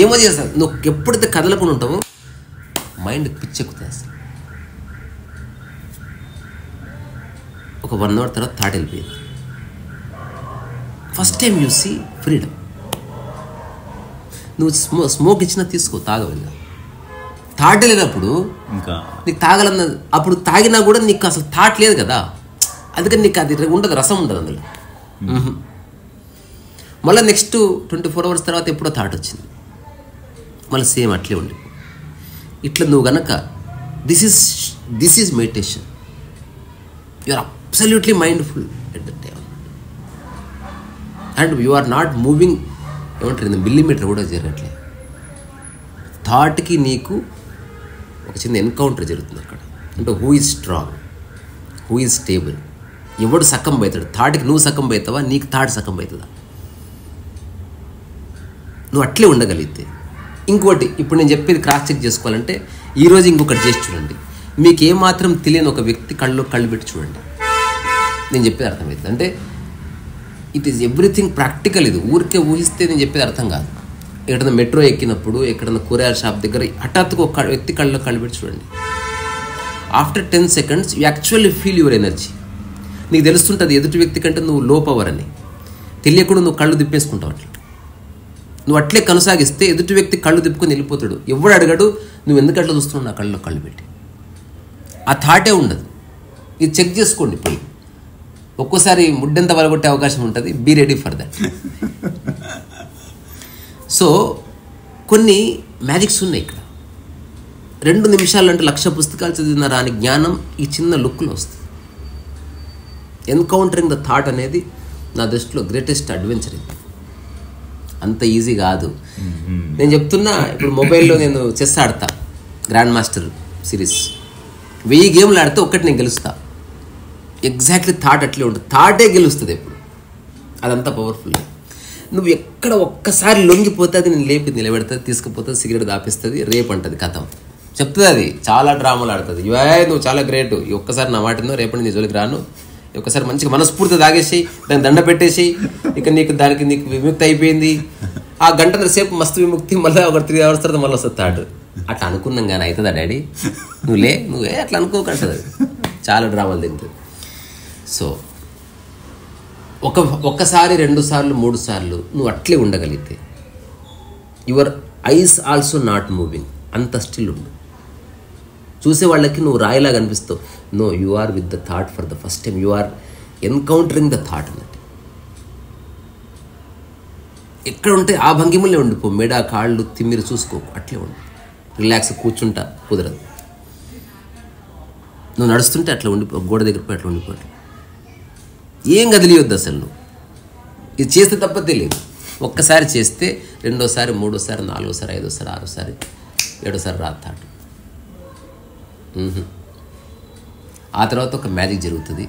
ఏమో చేస్తాను. నువ్వు ఎప్పుడైతే కదలకుండా ఉంటావో మైండ్ పిచ్చెక్కుతుంది. అసలు ఒక 1 hour తర్వాత థాట్ వెళ్ళిపోయింది. First time you see freedom. నువ్వు స్మోక్ ఇచ్చినా తీసుకో, తాగవైనా థాట్ లేనప్పుడు ఇంకా నీకు తాగాలన్న, అప్పుడు తాగినా కూడా నీకు అసలు థాట్ లేదు కదా, అందుకని నీకు అది ఉండదు, రసం ఉండదు అందులో. మళ్ళీ నెక్స్ట్ 24 hours తర్వాత ఎప్పుడో థాట్ వచ్చింది, మళ్ళీ సేమ్ అట్లే ఉండి. ఇట్లా నువ్వు గనక this is meditation. You are absolutely mindful at the time and you are not moving. ఏమంటారు, మిల్లీమీటర్ కూడా జరగట్లేదు. థాట్కి నీకు ఒక చిన్న ఎన్కౌంటర్ జరుగుతుంది అక్కడ. అంటే who is strong, who is stable, ఎవడు సక్కం అవుతాడు. థాట్కి నువ్వు సక్కం అవుతావా, నీకు థాట్ సక్కం అవుతుందా? నువ్వు అట్లే ఉండగలిగితే. ఇంకోటి ఇప్పుడు నేను చెప్పేది క్రాస్ చెక్ చేసుకోవాలంటే ఈరోజు ఇంకొకటి చేసి చూడండి. మీకు ఏమాత్రం తెలియని ఒక వ్యక్తి కళ్ళు పెట్టి చూడండి, నేను చెప్పేది అర్థమవుతుంది. అంటే ఇట్ ఈస్ ఎవ్రీథింగ్ ప్రాక్టికల్. ఇది ఊరికే ఊహిస్తే నేను చెప్పేది అర్థం కాదు. ఎక్కడన్నా మెట్రో ఎక్కినప్పుడు, ఎక్కడన్నా కూరగాయల షాప్ దగ్గర హఠాత్తుగా ఒక వ్యక్తి కళ్ళు పెట్టి చూడండి. After 10 seconds you actually feel your energy. నీకు తెలుస్తుంటుంది ఎదుటి వ్యక్తి కంటే నువ్వు లో పవర్ అని. తెలియకుండా నువ్వు కళ్ళు తిప్పేసుకుంటావు. అట్లా నువ్వు అట్లే కొనసాగిస్తే ఎదుటి వ్యక్తి కళ్ళు తిప్పుకొని వెళ్ళిపోతాడు. ఎవడు అడగడు నువ్వు ఎందుకు అట్లా చూస్తున్నావు నా కళ్ళు పెట్టి. ఆ థాటే ఉండదు. ఇది చెక్ చేసుకోండి. పోయి ఒక్కోసారి ముడ్డెంత వలగొట్టే అవకాశం ఉంటుంది. Be ready for that. So కొన్ని మ్యాజిక్స్ ఉన్నాయి ఇక్కడ. 2 నిమిషాలు అంటే 1,00,000 పుస్తకాలు చదివినారా అని జ్ఞానం ఈ చిన్న లుక్లో వస్తుంది. ఎన్కౌంటరింగ్ ద థాట్ అనేది నా దృష్టిలో గ్రేటెస్ట్ అడ్వెంచర్. ఇది అంత ఈజీ కాదు. నేను చెప్తున్నా, ఇప్పుడు మొబైల్లో నేను చెస్ ఆడతా, గ్రాండ్ మాస్టర్ సిరీస్ 1000 గేమ్లు ఆడితే ఒక్కటి నేను గెలుస్తా. ఎగ్జాక్ట్లీ థాట్ అట్లే ఉంటుంది. థాటే గెలుస్తుంది ఎప్పుడు. అదంతా పవర్ఫుల్. నువ్వు ఎక్కడ ఒక్కసారి లొంగిపోతే అది నేను లేపి నిలబెడుతుంది, తీసుకుపోతుంది, సిగరెట్ దాపిస్తుంది, రేపు అంటుంది, కథం చెప్తుంది. అది చాలా డ్రామాలు ఆడుతుంది. నువ్వు చాలా గ్రేట్, ఈ ఒక్కసారి నా మాటిందో రేపటి నీ జోలికి రాను, ఒక్కసారి మంచిగా మనస్ఫూర్తి తాగేసి దాన్ని దండ పెట్టేసి ఇక దానికి విముక్తి అయిపోయింది. ఆ గంటన్నర సేపు మస్తు విముక్తి. మళ్ళీ ఒక 3 hours తర్వాత మళ్ళీ వస్తుంది థాట్. అట్లా అనుకున్నాం కానీ అవుతుందా డాడీ? నువ్వే అట్లా అనుకోకంటది. చాలా డ్రామాలు తింటుంది. సో ఒక్కసారి 2 సార్లు 3 సార్లు నువ్వు అట్లే ఉండగలిగితే your eyes also not moving, అంత స్టిల్ ఉండు. చూసే వాళ్ళకి నువ్వు రాయిలాగా అనిపిస్తావు. No, you are with the thought for the first time. You are encountering the thought అన్నట్టు. ఎక్కడ ఉంటే ఆ భంగిమలే ఉండిపో. మెడ కాళ్ళు తిమ్మిరి చూసుకోకు, అట్లే ఉండు. రిలాక్స్ కూర్చుంటా కుదరదు. నువ్వు నడుస్తుంటే అట్లా ఉండిపో, గోడ దగ్గర పోయి అట్లా ఉండిపో. ఏం కదిలియొద్దు అసలు. నువ్వు ఇది చేస్తే తప్ప తెలియదు. ఒక్కసారి చేస్తే 2వ సారి 3వ సారి 4వ సారి 5వ సారి 6వ సారి 7వ సారి రా థాట్. ఆ తర్వాత ఒక మ్యాజిక్ జరుగుతుంది.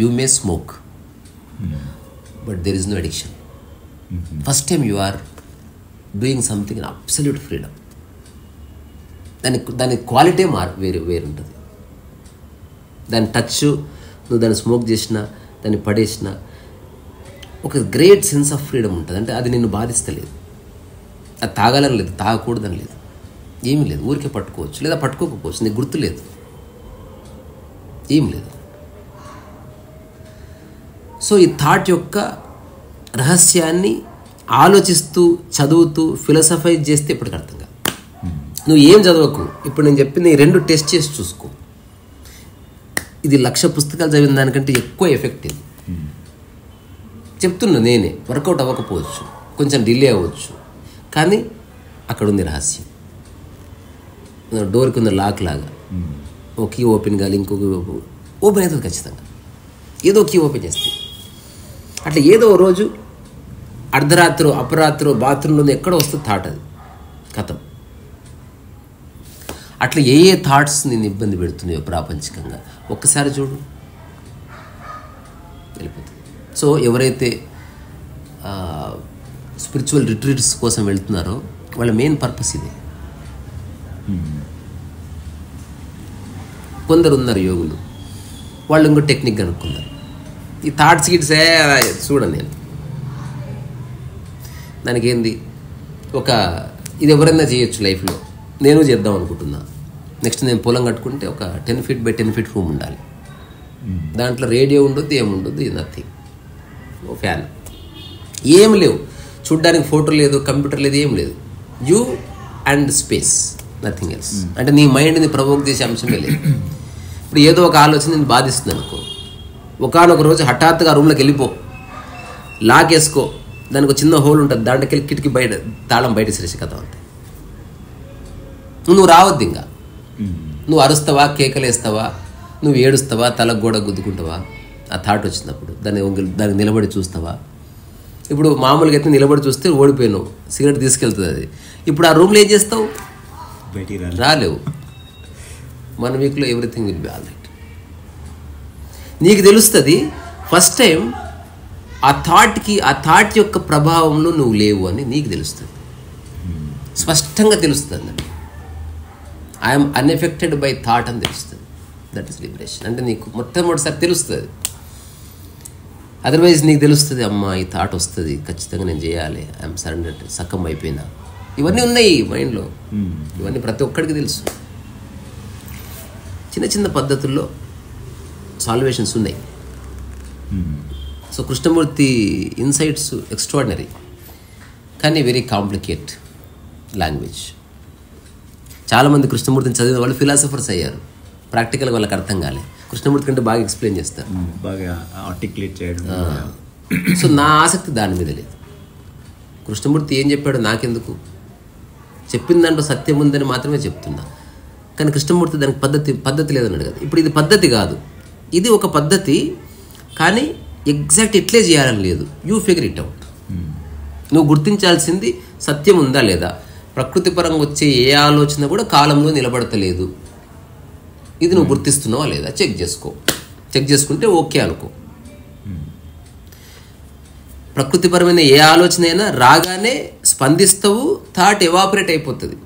You may smoke but there is no addiction. First time you are doing something in absolute freedom. దాని క్వాలిటీ వేరుంటుంది. దాని టచ్, నువ్వు దాన్ని స్మోక్ చేసినా దాన్ని పడేసినా ఒక గ్రేట్ సెన్స్ ఆఫ్ ఫ్రీడమ్ ఉంటుంది. అంటే అది నిన్ను బాధిస్తలేదు. అది తాగాలని లేదు, తాగకూడదని లేదు, ఏమీ లేదు. ఊరికే పట్టుకోవచ్చు లేదా పట్టుకోకపోవచ్చు, నీకు గుర్తు లేదు, ఏం లేదు. సో ఈ థాట్ యొక్క రహస్యాన్ని ఆలోచిస్తూ చదువుతూ ఫిలసఫైజ్ చేస్తే ఇప్పటికి అర్థం కాదు. నువ్వు ఏం చదవకు. ఇప్పుడు నేను చెప్పింది 2 టెస్ట్ చేసి చూసుకో. ఇది 1,00,000 పుస్తకాలు చదివిన దానికంటే ఎక్కువ ఎఫెక్ట్ ఇది. చెప్తున్నా నేనే. వర్కౌట్ అవ్వకపోవచ్చు, కొంచెం డిలే అవ్వచ్చు, కానీ అక్కడ ఉంది రహస్యం. డోర్కి ఉంది లాక్ లాగా. ఓ కీ ఓపెన్ కాదు, ఇంకొక ఓపెన్ అవుతుంది ఖచ్చితంగా. ఏదో కీ ఓపెన్ చేస్తుంది. అట్లా ఏదో రోజు అర్ధరాత్రో అపరాత్రో బాత్రూంలో ఎక్కడో వస్తుంది థాట్. అది కథం. అట్లా ఏ థాట్స్ నేను ఇబ్బంది పెడుతున్నాయో ప్రాపంచికంగా ఒక్కసారి చూడు, వెళ్ళిపోతుంది. సో ఎవరైతే స్పిరిచువల్ రిట్రీట్స్ కోసం వెళ్తున్నారో వాళ్ళ మెయిన్ పర్పస్ ఇదే. కొందరు ఉన్నారు యోగులు, వాళ్ళు ఇంకో టెక్నిక్ కనుక్కున్నారు. ఈ థాట్స్ గిట్సే చూడండి. నేను దానికి ఏంది, ఒక ఇది ఎవరైనా చేయొచ్చు లైఫ్లో, నేను చేద్దాం అనుకుంటున్నా. నెక్స్ట్ నేను పొలం కట్టుకుంటే ఒక 10 feet by 10 feet రూమ్ ఉండాలి. దాంట్లో రేడియో ఉండొద్దు, ఏముండొద్దు, నథింగ్, ఓ ఫ్యాన్, ఏం లేవు, చూడ్డానికి ఫోటో లేదు, కంప్యూటర్ లేదు, ఏం లేదు, you and space, nothing else. అంటే నీ మైండ్ని ప్రవోక్ చేసే అంశమే లేదు. ఇప్పుడు ఏదో ఒక ఆలోచన నేను బాధిస్తుంది అనుకో, ఒకనొక రోజు హఠాత్తుగా రూమ్లోకి వెళ్ళిపో, లాక్ వేసుకో, దానికి ఒక చిన్న హోల్ ఉంటుంది, దాంట్లోకి వెళ్ళి కిటికీ బయట తాళం బయట సిరేసి కథ ఉంటాయి. నువ్వు రావద్దు, ఇంకా నువ్వు అరుస్తావా, కేకలేస్తావా, నువ్వు ఏడుస్తావా, తల గోడ గుద్దుకుంటావా, ఆ థాట్ వచ్చినప్పుడు దానికి నిలబడి చూస్తావా. ఇప్పుడు మామూలుగా అయితే నిలబడి చూస్తే ఓడిపోయినావు, సిగరెట్ తీసుకెళ్తుంది అది. ఇప్పుడు ఆ రూమ్లో ఏం చేస్తావు, రాలేవు. 1 weekలో everything will be all right. నీకు తెలుస్తుంది ఫస్ట్ టైం ఆ థాట్ యొక్క ప్రభావంలో నువ్వు లేవు అని నీకు తెలుస్తుంది, స్పష్టంగా తెలుస్తుంది. ఐఎమ్ అన్ఎఫెక్టెడ్ బై థాట్ అని తెలుస్తుంది. That is liberation. అంటే నీకు మొట్టమొదటిసారి తెలుస్తుంది. అదర్వైజ్ నీకు తెలుస్తుంది, అమ్మ ఈ థాట్ వస్తుంది, ఖచ్చితంగా నేను చేయాలి, ఐఎమ్ సరెండర్, సక్కం అయిపోయినా. ఇవన్నీ ఉన్నాయి మైండ్లో, ఇవన్నీ ప్రతి ఒక్కడికి తెలుసు. చిన్న చిన్న పద్ధతుల్లో సాల్వేషన్స్ ఉన్నాయి. సో కృష్ణమూర్తి ఇన్సైట్స్ ఎక్స్ట్రాడినరీ, కానీ వెరీ కాంప్లికేట్ లాంగ్వేజ్. చాలామంది కృష్ణమూర్తిని చదివిన వాళ్ళు ఫిలాసఫర్స్ అయ్యారు, ప్రాక్టికల్గా వాళ్ళకి అర్థం కాలే. కృష్ణమూర్తి కంటే బాగా ఎక్స్ప్లెయిన్ చేస్తారు, బాగా ఆర్టికులేట్ చేయడం. సో నా ఆసక్తి దాని మీద లేదు. కృష్ణమూర్తి ఏం చెప్పాడో నాకెందుకు, చెప్పిన దాంట్లో సత్యం ఉందని మాత్రమే చెప్తున్నా. కానీ కృష్ణమూర్తి దానికి పద్ధతి లేదన్నాడు కదా. ఇప్పుడు ఇది పద్ధతి కాదు, ఇది ఒక పద్ధతి, కానీ ఎగ్జాక్ట్ ఇట్లే చేయాలని లేదు. You figure it out. నువ్వు గుర్తించాల్సింది సత్యం ఉందా లేదా. ప్రకృతి పరంగా వచ్చే ఏ ఆలోచన కూడా కాలంలో నిలబడతలేదు, ఇది నువ్వు గుర్తిస్తున్నావా లేదా చెక్ చేసుకో. చెక్ చేసుకుంటే ఓకే అనుకో. ప్రకృతిపరమైన ఏ ఆలోచన అయినా రాగానే స్పందిస్తావు, థాట్ ఎవాపరేట్ అయిపోతుంది.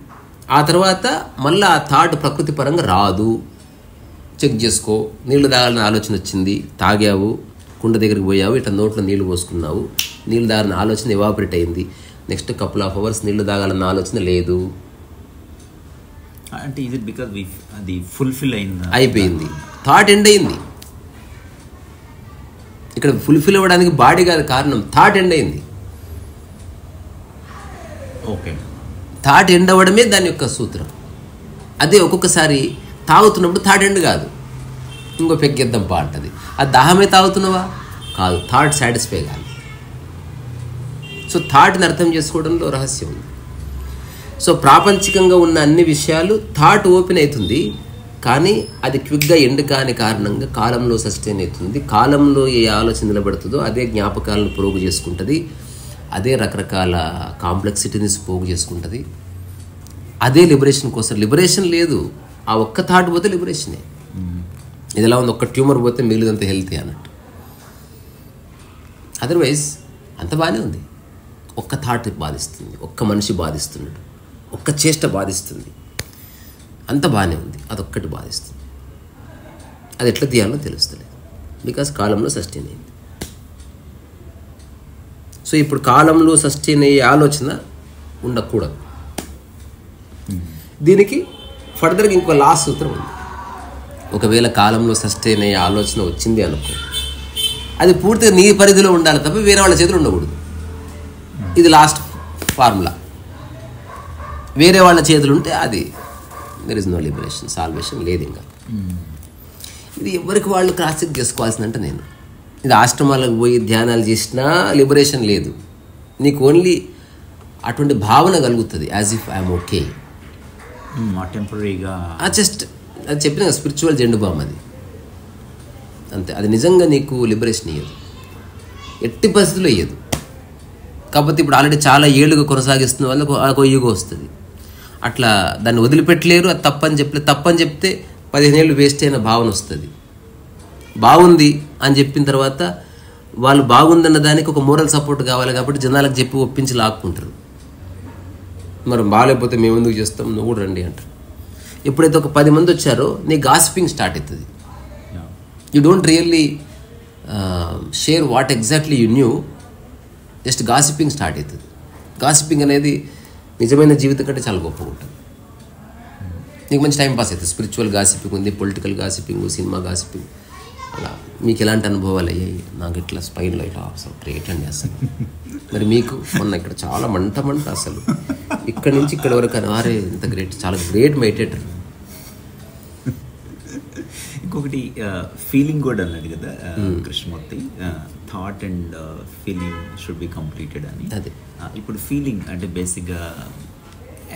ఆ తర్వాత మళ్ళీ ఆ థాట్ ప్రకృతి పరంగా రాదు, చెక్ చేసుకో. నీళ్లు తాగాలని ఆలోచన వచ్చింది, తాగావు, కుండ దగ్గరికి పోయావు, ఇట్లా నోట్లో నీళ్లు పోసుకున్నావు, నీళ్ళు తాగాలని ఆలోచన ఎవాపరేట్ అయింది. నెక్స్ట్ కపుల్ ఆఫ్ అవర్స్ నీళ్లు తాగాలన్న ఆలోచన లేదు. అంటే ఇది బికాజ్ అది ఫుల్ఫిల్ అయిపోయింది, థాట్ ఎండ్ అయింది. ఇక్కడ ఫుల్ఫిల్ అవ్వడానికి బాడీ కాదు కారణం, థాట్ ఎండ్ అయింది. ఓకే, థాట్ ఎండ్ అవ్వడమే దాని యొక్క సూత్రం. అదే ఒక్కొక్కసారి తాగుతున్నప్పుడు థాట్ ఎండ్ కాదు, ఇంకో పెగ్గేద్దాం పా అంటది. ఆ దాహమే తాగుతున్నావా కాదు, థాట్ సాటిస్ఫై కాదు. సో థాట్ని అర్థం చేసుకోవడంలో రహస్యం ఉంది. సో ప్రాపంచికంగా ఉన్న అన్ని విషయాలు థాట్ ఓపెన్ అవుతుంది, కానీ అది క్విక్గా ఎండ్ కాని కారణంగా కాలంలో సస్టైన్ అవుతుంది. కాలంలో ఏ ఆలోచన నిలబడుతుందో అదే జ్ఞాపకాలను పోగు చేసుకుంటుంది, అదే రకరకాల కాంప్లెక్సిటీని పోగు చేసుకుంటుంది. అదే లిబరేషన్ కోసం. లిబరేషన్ లేదు, ఆ ఒక్క థాట్ పోతే లిబరేషనే. ఇది ఎలా ఉంది, ఒక్క ట్యూమర్ పోతే మిగిలినంత హెల్తీ అన్నట్టు. అదర్వైజ్ అంత బాగానే ఉంది. ఒక్క థాట్ బాధిస్తుంది, ఒక్క మనిషి బాధిస్తున్నాడు, ఒక్క చేష్ట బాధిస్తుంది, అంత బాగానే ఉంది. అదొక్కటి బాధిస్తుంది, అది ఎట్లా తీయాలో తెలుస్తలేదు, బికాస్ కాలంలో సస్టైన్ అయింది. సో ఇప్పుడు కాలంలో సస్టైన్ అయ్యే ఆలోచన ఉండకూడదు. దీనికి ఫర్దర్గా ఇంకో లాస్ట్ సూత్రం ఉంది. ఒకవేళ కాలంలో సస్టైన్ అయ్యే ఆలోచన వచ్చింది అనుకో, అది పూర్తిగా నీ పరిధిలో ఉండాలి తప్ప వేరే వాళ్ళ చేతులు ఉండకూడదు. ఇది లాస్ట్ ఫార్ములా. వేరే వాళ్ళ చేతులు ఉంటే అది there is no liberation, salvation లేదు. ఇంకా ఇది ఎవరికి వాళ్ళు క్రాస్ చెక్ చేసుకోవాల్సిందంటే, నేను ఇది ఆశ్రమాలకు పోయి ధ్యానాలు చేసినా లిబరేషన్ లేదు. నీకు ఓన్లీ అటువంటి భావన కలుగుతుంది, యాజ్ ఇఫ్ ఐఎమ్ ఓకే. టెంపరీగా జస్ట్ అది చెప్పిన స్పిరిచువల్ జెండు బామ్ అది అంతే. అది నిజంగా నీకు లిబరేషన్ ఇయ్యదు, ఎట్టి పరిస్థితుల్లో ఇయ్యదు. కాకపోతే ఇప్పుడు ఆల్రెడీ చాలా ఏళ్ళుగా కొనసాగిస్తున్న వాళ్ళకు ఒక ఈగో వస్తుంది. అట్లా దాన్ని వదిలిపెట్టలేరు. అది తప్పని చెప్తే 15 ఏళ్ళు వేస్ట్ అయిన భావన వస్తుంది. బాగుంది అని చెప్పిన తర్వాత వాళ్ళు బాగుందన్న దానికి ఒక మోరల్ సపోర్ట్ కావాలి కాబట్టి జనాలకు చెప్పి ఒప్పించి లాక్కుంటారు. మరి బాగాలేకపోతే మేము ఎందుకు చేస్తాం, నువ్వు కూడా రండి అంటారు. ఎప్పుడైతే ఒక 10 మంది వచ్చారో నీ గాసిపింగ్ స్టార్ట్ అవుతుంది. You don't really share what exactly you new, just gossiping start అవుతుంది. గాసిపింగ్ అనేది నిజమైన జీవితం కంటే చాలా గొప్పగా ఉంటుంది. నీకు మంచి టైం పాస్ అవుతుంది. స్పిరిచువల్ గాసిపింగ్ ఉంది, పొలిటికల్ గాసిపింగ్, సినిమా గాసిపింగ్, అలా. మీకు ఎలాంటి అనుభవాలు అయ్యాయి? నాకు ఇట్లా స్పైన్లో ఇట్లా అసలు గ్రేట్ అండి అసలు. మరి మీకు మొన్న ఇక్కడ చాలా మంట అసలు, ఇక్కడ నుంచి ఇక్కడ వరకు అరే ఇంత గ్రేట్, చాలా గ్రేట్ మెడిటేటర్. ఇంకొకటి ఫీలింగ్ కూడా అన్నది కదా Krishnamurthy, thought and feeling should be completed అని. అదే ఇప్పుడు ఫీలింగ్ అంటే బేసిక్గా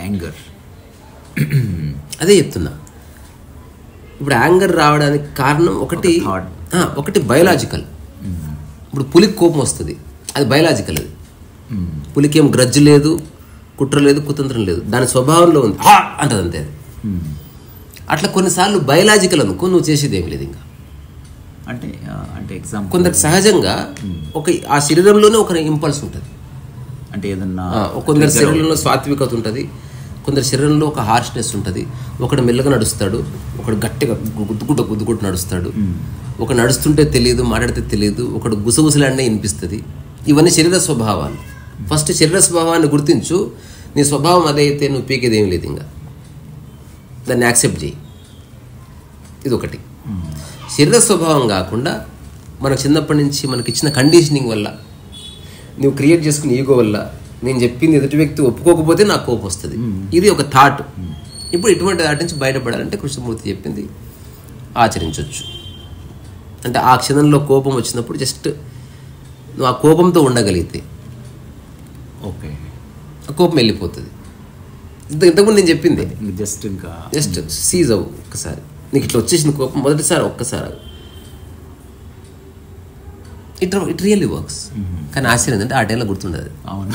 యాంగర్, అదే చెప్తున్నా. ఇప్పుడు యాంగర్ రావడానికి కారణం ఒకటి బయలాజికల్. ఇప్పుడు పులికి కోపం వస్తుంది, అది బయలాజికల్. అది పులికి ఏం గ్రజ్జు లేదు, కుట్ర లేదు, కుతంత్రం లేదు, దాని స్వభావంలో ఉంది అంటది అంతే. అది అట్లా కొన్నిసార్లు బయలాజికల్ అనుకో, నువ్వు చేసేది ఏం లేదు ఇంకా. అంటే ఎగ్జాంపుల్ కొందరికి సహజంగా ఆ శరీరంలోనే ఒక ఇంపల్స్ ఉంటుంది. అంటే ఏదన్నా కొందరి శరీరంలో సాత్వికత ఉంటుంది, కొందరి శరీరంలో ఒక హార్ష్నెస్ ఉంటుంది. ఒకడు మెల్లగా నడుస్తాడు, ఒకడు గట్టిగా గుద్దుకుంటూ నడుస్తాడు, ఒక నడుస్తుంటే తెలియదు, మాట్లాడితే తెలియదు, ఒకడు గుసగుసలాడినే వినిపిస్తుంది. ఇవన్నీ శరీర స్వభావాలు. ఫస్ట్ శరీర స్వభావాన్ని గుర్తించు. నీ స్వభావం అదైతే నువ్వు పీకేది ఏం లేదు, ఇంకా దాన్ని యాక్సెప్ట్ చేయి. ఇది ఒకటి. శరీర స్వభావం కాకుండా మనకు చిన్నప్పటి నుంచి మనకి ఇచ్చిన కండిషనింగ్ వల్ల, నువ్వు క్రియేట్ చేసుకున్న ఈగో వల్ల, నేను చెప్పింది ఎదుటి వ్యక్తి ఒప్పుకోకపోతే నాకు కోపం వస్తుంది, ఇది ఒక థాట్. ఇప్పుడు ఇటువంటి దాటి నుంచి బయటపడాలంటే కృష్ణమూర్తి చెప్పింది ఆచరించవచ్చు. అంటే ఆ క్షణంలో కోపం వచ్చినప్పుడు జస్ట్ నువ్వు ఆ కోపంతో ఉండగలిగితే ఓకే, ఆ కోపం వెళ్ళిపోతుంది. ఇంతకుముందు నేను చెప్పింది జస్ట్ సీజ్ అవ్వు ఒక్కసారి. నీకు ఇట్లా వచ్చేసిన కోపం మొదటిసారి ఒక్కసారి ఇట్ రియల్లీ వర్క్స్. కానీ ఆశ్చర్యం ఏంటంటే ఆ టైంలో గుర్తుండదు. అవును,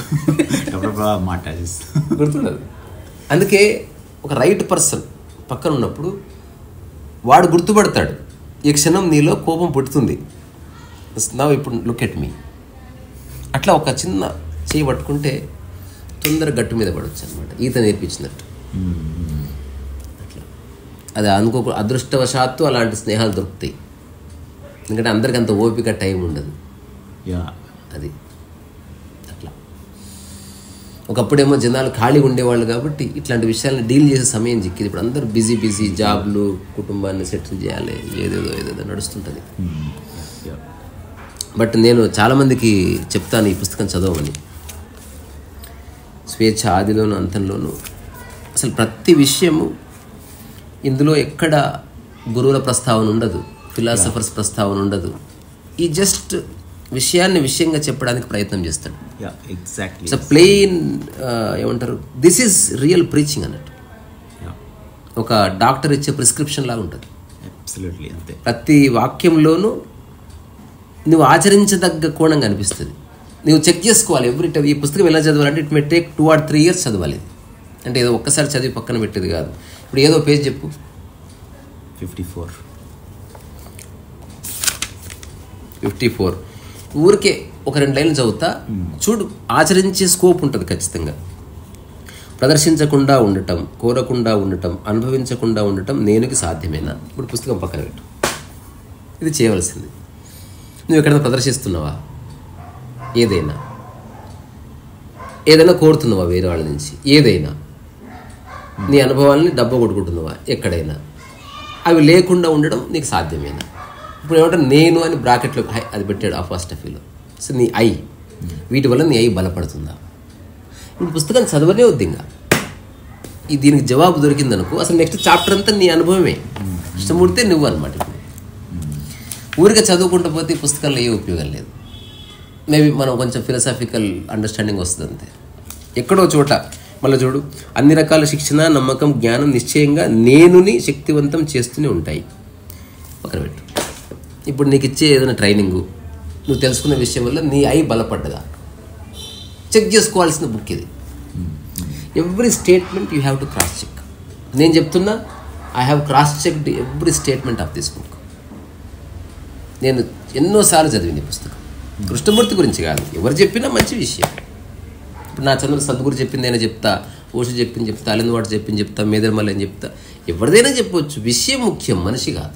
గుర్తుండదు. అందుకే ఒక రైట్ పర్సన్ పక్కన ఉన్నప్పుడు వాడు గుర్తుపడతాడు, ఈ క్షణం నీలో కోపం పుట్టుతుంది, నౌ ఇప్పుడు లుక్ ఎట్ మీ. అట్లా ఒక చిన్న చేయి పట్టుకుంటే తొందరగా గట్టు మీద పడవచ్చు అనమాట, ఈత నేర్పించినట్టు. అట్లా అది అదృష్టవశాత్తు అలాంటి స్నేహాలు దొరుకుతాయి. ఎందుకంటే అందరికి అంత ఓపిక టైం ఉండదు. అది అట్లా. ఒకప్పుడేమో జనాలు ఖాళీగా ఉండేవాళ్ళు కాబట్టి ఇట్లాంటి విషయాలను డీల్ చేసే సమయం చిక్కింది. ఇప్పుడు అందరూ బిజీ జాబ్లు, కుటుంబాన్ని సెటిల్ చేయాలి, ఏదేదో నడుస్తుంటుంది. బట్ నేను చాలామందికి చెప్తాను ఈ పుస్తకం చదవమని. స్వేచ్ఛ ఆదిలోను అంతంలోను అసలు ప్రతి విషయము ఇందులో ఎక్కడ గురువుల ప్రస్తావన ఉండదు, ఫిలాసఫర్స్ ప్రస్తావన ఉండదు. ఈ జస్ట్ విషయాన్ని విషయంగా చెప్పడానికి ప్రయత్నం చేస్తాడు. ఇట్స్ అ ప్లెయిన్ ఏమంటారు, దిస్ ఈజ్ రియల్ ప్రీచింగ్ అన్నట్టు. ఒక డాక్టర్ ఇచ్చే ప్రిస్క్రిప్షన్ లాగా ఉంటుంది. ప్రతి వాక్యంలోనూ నువ్వు ఆచరించదగ్గ కోణంగా అనిపిస్తుంది. నువ్వు చెక్ చేసుకోవాలి ఎవ్రీ టైం. ఈ పుస్తకం ఎలా చదవాలంటే it may take 2 or 3 years చదవాలి. అంటే ఏదో ఒక్కసారి చదివి పక్కన పెట్టేది కాదు. ఇప్పుడు ఏదో పేజ్ చెప్పు. 54 ఊరికే ఒక 2 లైన్లు చదువుతా చూడు, ఆచరించే స్కోప్ ఉంటుంది ఖచ్చితంగా. ప్రదర్శించకుండా ఉండటం, కోరకుండా ఉండటం, అనుభవించకుండా ఉండటం నేనుకి సాధ్యమేనా? ఇప్పుడు పుస్తకం పక్కన పెట్టు. ఇది చేయవలసింది. నువ్వు ఎక్కడైనా ప్రదర్శిస్తున్నావా? ఏదైనా కోరుతున్నావా వేరే వాళ్ళ నుంచి? ఏదైనా నీ అనుభవాలని డబ్బా కొట్టుకుంటున్నావా? ఎక్కడైనా అవి లేకుండా ఉండడం నీకు సాధ్యమేనా? ఇప్పుడు ఏమంటారు, నేను అని బ్రాకెట్లో అది పెట్టాడు ఆ ఫస్ట్ ఫీలో. సో నీ ఐ, వీటి వల్ల నీ ఐ బలపడుతుందా? ఇప్పుడు పుస్తకం చదవనే వద్దు ఇంకా. దీనికి జవాబు దొరికిందనుకో అసలు నెక్స్ట్ చాప్టర్ అంతా నీ అనుభవమే. కృష్ణమూర్తి నువ్వు అనమాట. ఇప్పుడు ఊరికే చదువుకుంటూ పోతే ఈ పుస్తకంలో ఏ ఉపయోగం లేదు. మేబీ మనం కొంచెం ఫిలసాఫికల్ అండర్స్టాండింగ్ వస్తుంది అంతే. ఎక్కడో చోట మళ్ళీ చూడు, అన్ని రకాల శిక్షణ, నమ్మకం, జ్ఞానం నిశ్చయంగా నేనుని శక్తివంతం చేస్తూనే ఉంటాయి. పక్కన పెట్టు. ఇప్పుడు నీకు ఇచ్చే ఏదైనా ట్రైనింగు, నువ్వు తెలుసుకున్న విషయం వల్ల నీ ఐ బలపడ్డదా చెక్ చేసుకోవాల్సిన బుక్ ఇది. Every statement you have to cross check. నేను చెప్తున్నా, I have cross checked every statement of this book. నేను ఎన్నోసార్లు చదివింది పుస్తకం. కృష్ణమూర్తి గురించి కాదు, ఎవరు చెప్పినా మంచి విషయం. ఇప్పుడు నా చంద్ర సద్గురు చెప్పింది అయినా చెప్తా, ఓషు చెప్పింది చెప్తా, అలిందవాడు చెప్పింది చెప్తా, మేదర్మల్ అని చెప్తా, ఎవరిదైనా చెప్పవచ్చు. విషయం ముఖ్యం, మనిషి కాదు.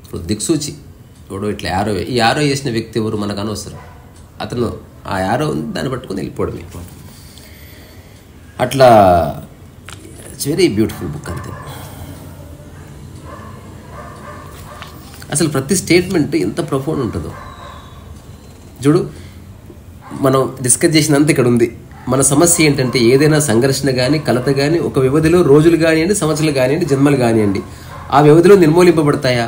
ఇప్పుడు దిక్సూచి ఎవడో ఇట్లా ఈ యారో వేసిన వ్యక్తి ఎవరు మనకు అనవసరం. అతను ఆ యారో దాన్ని పట్టుకొని వెళ్ళిపోవడమే. అట్లా ఇట్స్ వెరీ బ్యూటిఫుల్ బుక్ అంతే. అసలు ప్రతి స్టేట్మెంట్ ఎంత ప్రొఫౌండ్ ఉంటుందో చూడు. మనం డిస్కస్ చేసినంత ఇక్కడ ఉంది. మన సమస్య ఏంటంటే ఏదైనా సంఘర్షణ కానీ కలత కానీ ఒక వ్యవధిలో రోజులు కానివ్వండి, సంవత్సరాలు కానివ్వండి, జన్మలు కానివ్వండి, ఆ వ్యవధిలో నిర్మూలింపబడతాయా?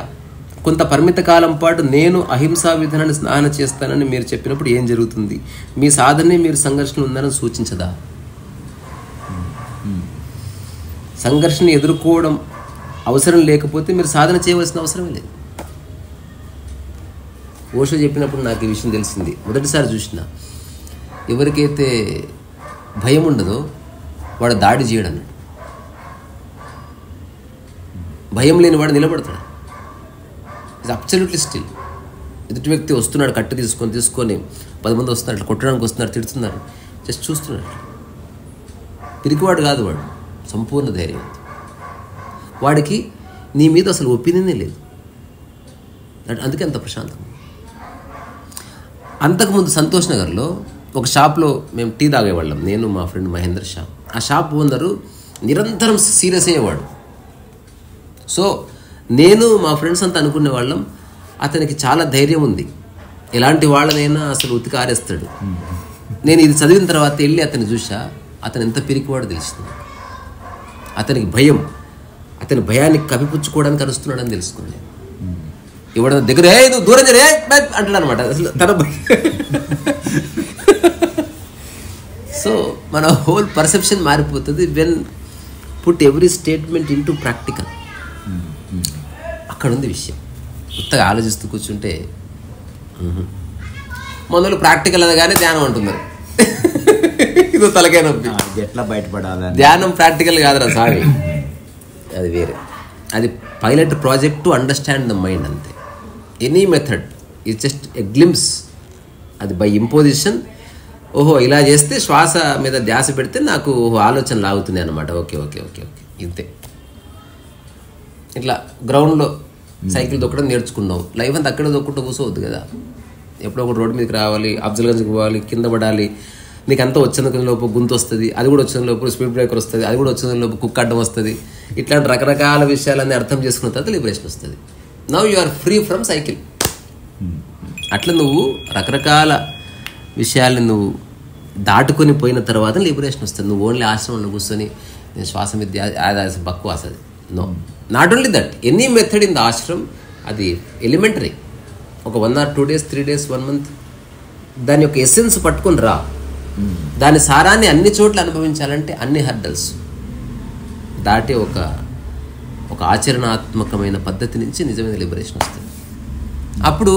కొంత పరిమిత కాలం పాటు నేను అహింసా విధానాన్ని స్నానం చేస్తానని మీరు చెప్పినప్పుడు ఏం జరుగుతుంది? మీ సాధనే మీరు సంఘర్షణ ఉందని సూచించదా? సంఘర్షణ ఎదుర్కోవడం అవసరం లేకపోతే మీరు సాధన చేయవలసిన అవసరమే లేదు. ఓషో చెప్పినప్పుడు నాకు ఈ విషయం తెలిసింది. మొదటిసారి చూసిన ఎవరికైతే భయం ఉండదో వాడు దాడి చేయడం అన్నాడు. భయం లేని వాడు నిలబడతాడు. It's absolutely still. ఎదుటి వ్యక్తి వస్తున్నాడు, కట్టు తీసుకొని 10 మంది వస్తున్నారు, అట్లా కొట్టడానికి వస్తున్నారు, తిడుతున్నారు, జస్ట్ చూస్తున్నాడు. పిరికివాడు కాదు వాడు, సంపూర్ణ ధైర్యవంతుడు. వాడికి నీ మీద అసలు ఒపీనియనే లేదు. అందుకే అంత ప్రశాంతం. అంతకుముందు సంతోష్ నగర్లో ఒక షాప్లో మేము టీ తాగేవాళ్ళం, నేను మా ఫ్రెండ్ మహేంద్ర షా. ఆ షాప్ ఓనరు నిరంతరం సీరియస్ అయ్యేవాడు. సో నేను మా ఫ్రెండ్స్ అంతా అనుకునే వాళ్ళం అతనికి చాలా ధైర్యం ఉంది, ఎలాంటి వాళ్ళనైనా అసలు ఉతికి ఆరేస్తాడు. నేను ఇది చదివిన తర్వాత వెళ్ళి అతన్ని చూసా, అతను ఎంత పిరికివాడో తెలిసింది. అతనికి భయం, అతని భయాన్ని కప్పిపుచ్చుకోవడానికి అరుస్తున్నాడని తెలుసుకున్నాను. ఎవడన్నా దగ్గర నువ్వు దూరం జరే అంటాడు అనమాట. అసలు తన సో మన హోల్ పర్సెప్షన్ మారిపోతుంది when put every statement in to practical. అక్కడ ఉంది విషయం. కొత్తగా ఆలోచిస్తూ కూర్చుంటే మొదలు ప్రాక్టికల్ అనగానే ధ్యానం అంటున్నారు. ఇదో తలకాయ నొప్పి. ఎట్లా బయటపడాలి? ధ్యానం ప్రాక్టికల్ కాదురా సామి, అది వేరే. అది pilot project to understand the mind అంతే. Any method it's just a glimpse. అది బై ఇంపోజిషన్. ఓహో ఇలా చేస్తే శ్వాస మీద ధ్యాస పెడితే నాకు ఆలోచన లాగుతున్నాయి అన్నమాట. ఓకే ఓకే ఓకే ఓకే ఇంతే. ఇట్లా గ్రౌండ్లో సైకిల్ దొక్కడం నేర్చుకున్నావు, లైఫ్ అంతా అక్కడే దొక్కుంటూ కూర్చోవద్దు కదా. ఎప్పుడో ఒకటి రోడ్డు మీదకి రావాలి, అఫ్జల్గంజ్కి పోవాలి, కింద పడాలి. నీకు అంతా వచ్చిన లోపు గుంత వస్తుంది, అది కూడా వచ్చిన లోపు స్పీడ్ బ్రేకర్ వస్తుంది, అది కూడా వచ్చిన లోపు కుక్క అడ్డం వస్తుంది. ఇట్లాంటి రకరకాల విషయాలన్నీ అర్థం చేసుకున్న తర్వాత లిబరేషన్ వస్తుంది. Now you are free from cycle. అట్లా నువ్వు రకరకాల విషయాలను నువ్వు దాటుకొని పోయిన తర్వాత లిబరేషన్ వస్తుంది. నువ్వు ఓన్లీ ఆశ్రమంలో కూర్చొని నేను శ్వాస మీద బక్కు వస్తుంది. No, not only that, any method in the ashram అది ఎలిమెంటరీ. ఒక 1 or 2 days 3 days 1 month దాని యొక్క ఎసెన్స్ పట్టుకొని రా. దాని సారాన్ని అన్ని చోట్ల అనుభవించాలంటే అన్ని హర్డల్స్ దాటి ఒక ఆచరణాత్మకమైన పద్ధతి నుంచి నిజమైన లిబరేషన్ వస్తుంది. అప్పుడు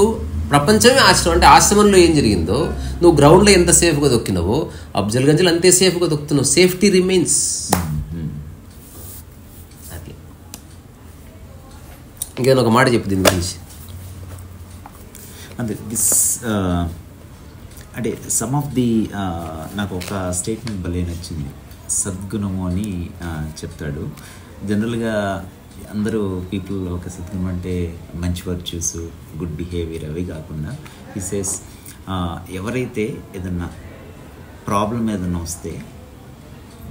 ప్రపంచమే ఆశ్రమం. అంటే ఆశ్రమంలో ఏం జరిగిందో నువ్వు గ్రౌండ్లో ఎంత సేఫ్గా దొక్కినావో అఫ్జల్గంజ్లో అంతే సేఫ్గా దొక్కుతున్నావు. Safety remains. అది ఇంకేదో ఒక మాట చెప్పు దీని గురించి. అంటే అంటే సమ్ ఆఫ్ ది నాకు ఒక స్టేట్మెంట్ భలే నచ్చింది. సద్గుణము అని చెప్తాడు. జనరల్గా అందరూ పీపుల్ ఒక సద్గుణం అంటే మంచి వర్చ్యూస్, గుడ్ బిహేవియర్ అవి కాకుండా ఈ సేస్ ఎవరైతే ఏదన్నా ప్రాబ్లం ఏదన్నా వస్తే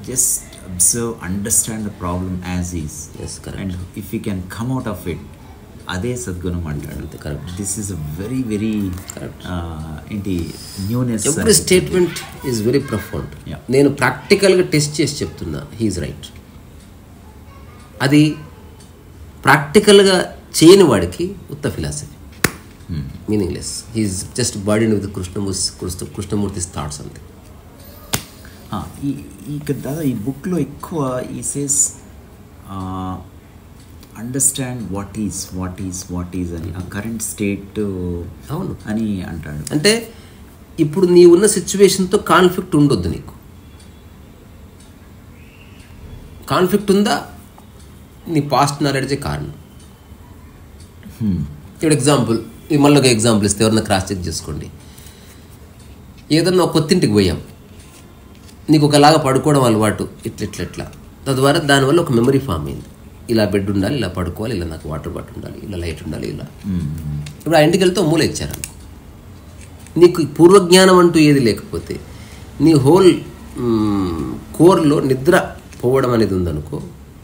just observe, understand the problem as is, and if you can come out of it, అదే సద్గుణం అంటాడు. దిస్ ఈస్ వెరీ వెరీ ఏంటి newness. Every statement is very profound. నేను ప్రాక్టికల్గా టెస్ట్ చేసి చెప్తున్నా, హీఈస్ రైట్. అది ప్రాక్టికల్గా చేయని వాడికి ఉత్త philosophy, meaningless. He is just burden with Krishnamurti thoughts అంతే. దాదా ఈ బుక్లో ఎక్కువ ఈ సేస్ అండర్స్టాండ్ వాట్ ఈజ్ అని, ఆ కరెంట్ స్టేట్ అవును అని అంటాడు. అంటే ఇప్పుడు నీ ఉన్న సిచ్యువేషన్తో కాన్ఫ్లిక్ట్ ఉండొద్దు. నీకు కాన్ఫ్లిక్ట్ ఉందా, నీ పాస్ట్ నాలెడ్జే కారణం. ఇప్పుడు ఎగ్జాంపుల్, మళ్ళీ ఒక ఎగ్జాంపుల్ ఇస్తే ఎవరన్నా క్రాస్ చెక్ చేసుకోండి. ఏదన్నా ఒక కొత్తింటికి పోయాం, నీకు ఒకలాగా పడుకోవడం అలవాటు, ఇట్లా తద్వారా దానివల్ల ఒక మెమరీ ఫామ్ అయింది. ఇలా బెడ్ ఉండాలి, ఇలా పడుకోవాలి, ఇలా నాకు వాటర్ బాటిల్ ఉండాలి, ఇలా లైట్ ఉండాలి, ఇలా. ఇప్పుడు ఆ ఇంటికి వెళ్తే మూల ఇచ్చారనుకో, నీకు పూర్వజ్ఞానం అంటూ ఏది లేకపోతే నీ హోల్ కోర్లో నిద్ర పోవడం అనేది ఉందనుకో,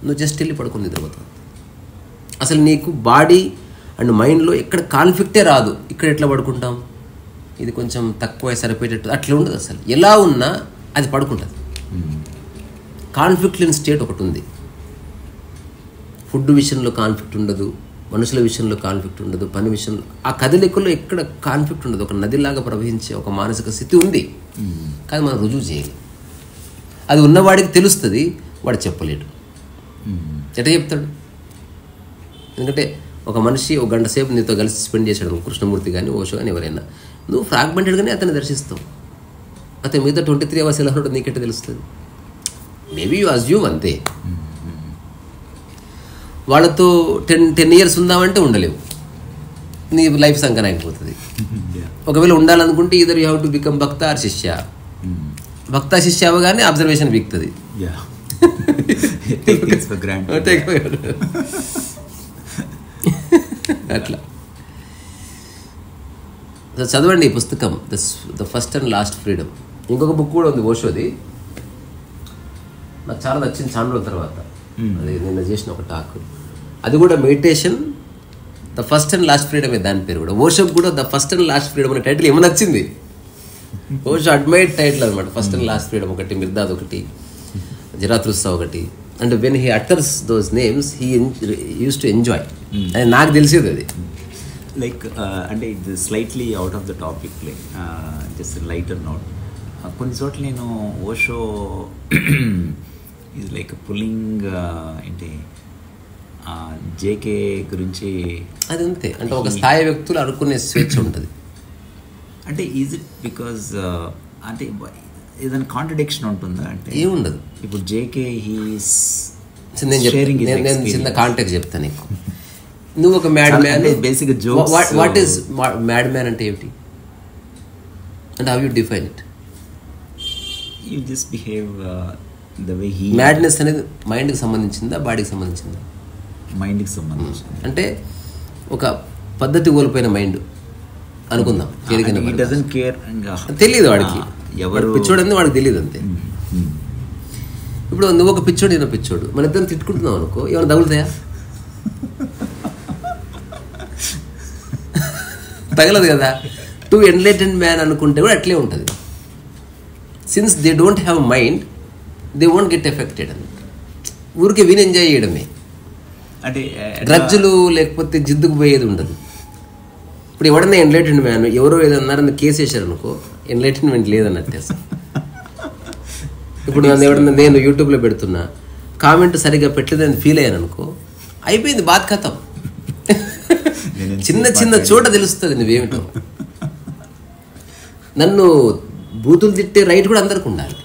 నువ్వు జస్ట్ వెళ్ళి పడుకొని నిద్రపోతావు. అసలు నీకు బాడీ అండ్ మైండ్లో ఎక్కడ కాన్ఫ్లిక్టే రాదు. ఇక్కడ ఎట్లా పడుకుంటాం, ఇది కొంచెం తక్కువ సరిపోయేటట్టు అట్లా ఉండదు. అసలు ఎలా ఉన్నా అది పడుకుంటుంది. కాన్ఫ్లిక్ట్ లేని స్టేట్ ఒకటి ఉంది. ఫుడ్ విషయంలో కాన్ఫ్లిక్ట్ ఉండదు, మనుషుల విషయంలో కాన్ఫ్లిక్ట్ ఉండదు, పని విషయంలో, ఆ కదలికల్లో ఎక్కడ కాన్ఫ్లిక్ట్ ఉండదు. ఒక నదిలాగా ప్రవహించే ఒక మానసిక స్థితి ఉంది. కానీ మనం రుజువు చేయాలి. అది ఉన్నవాడికి తెలుస్తుంది, వాడు చెప్పలేడు. ఎట్లా చెప్తాడు? ఎందుకంటే ఒక మనిషి ఒక గంట సేపు నీతో కలిసి స్పెండ్ చేశాడు, కృష్ణమూర్తి కానీ ఓషో కానీ ఎవరైనా, నువ్వు ఫ్రాగ్మెంటెడ్గానే అతన్ని దర్శిస్తావు. అతని మీద 23 hours ఎలా ఉంటాడు నీకెట్లా తెలుస్తుంది? మేబీ యూ అజ్యూమ్ అంతే. వాళ్ళతో 10 years ఉందామంటే ఉండలేవు, నీ లైఫ్ సంకన అయిపోతుంది. ఒకవేళ ఉండాలనుకుంటే either you have to become bhakta or shishya. భక్త శిష్య అవగానే అబ్జర్వేషన్ వీక్తుంది. అట్లా చదవండి ఈ పుస్తకం, the first and last freedom. ఇంకొక బుక్ కూడా ఉంది ఓషోది, నాకు చాలా నచ్చింది చాలా రోజుల తర్వాత. అది నిన్న చేసిన ఒక టాక్. అది కూడా meditation, the first and last freedom దాని పేరు కూడా. ఓషోకి కూడా the first and last freedom అనే టైటిల్ ఏమో నచ్చింది. ఓషో అడ్మైర్డ్ టైటిల్ అనమాట. ఫస్ట్ అండ్ లాస్ట్ ఫ్రీడమ్ ఒకటి, మిర్దాద్ ఒకటి, జరాతుస్తా ఒకటి. And when he utters those names he use to enjoy. అది నాకు తెలిసేది అది. లైక్ అంటే ఇది slightly out of the topic, like just lighter note. కొన్ని చోట్ల నేను ఓషో ఇది లైక్ పుల్లింగ్ ఏంటి జేకే గురించి అది అంతే. అంటే ఒక స్థాయి వ్యక్తులు అనుకునే స్వేచ్ఛ ఉంటుంది. అంటే ఈజ్ ఇట్ బికాజ్ అంటే ఏదైనా కాంట్రడిక్షన్ ఉంటుందా? అంటే ఏముండదు. ఇప్పుడు జేకే హీస్ నేను చిన్న కాంటాక్ట్ చెప్తాను నీకు. నువ్వు ఒక mad man, basic jokes. What is mad man అంటే ఏమిటి? అంటే how you define it? You just behave the way he. Madness అనేది మైండ్కి సంబంధించిందా, బాడీకి సంబంధించిందా? మైండ్కి సంబంధించింది. అంటే ఒక పద్ధతి కోల్పోయిన మైండ్ అనుకుందాం. తెలియదు వాడికి, ఎవరు పిచ్చోడని వాడికి తెలియదు అంతే. ఇప్పుడు నువ్వు ఒక పిచ్చోడు, నేను పిచ్చోడు, మన ఇద్దరు తిట్టుకుంటున్నావు అనుకో, ఏమైనా తగులుతాయా? తగలదు కదా. టు ఎన్లైటెండ్ మ్యాన్ అనుకుంటే కూడా అట్లే ఉంటుంది. Since they don't have mind, they won't get affected అన్నమాట. ఊరికే విని ఎంజాయ్ చేయడమే. అంటే డ్రగ్జులు లేకపోతే జిద్దుకు పోయేది ఉండదు. ఇప్పుడు ఎవడన్నా ఎన్లైటెండ్ మ్యాన్, ఎవరో ఏదన్నారని కేసు వేసారు అనుకో, ఎన్లైటెన్మెంట్ లేదన్నట్టే. ఇప్పుడు నన్ను ఎవడన్నా, నేను యూట్యూబ్లో పెడుతున్నా, కామెంట్ సరిగ్గా పెట్టలేదని ఫీల్ అయ్యాను అనుకో, అయిపోయింది, బాధ కథం. చిన్న చిన్న చోట తెలుస్తుంది నువ్వేమిటో. నన్ను బూతులు తిట్టే రైట్ కూడా అందరికి ఉండాలి.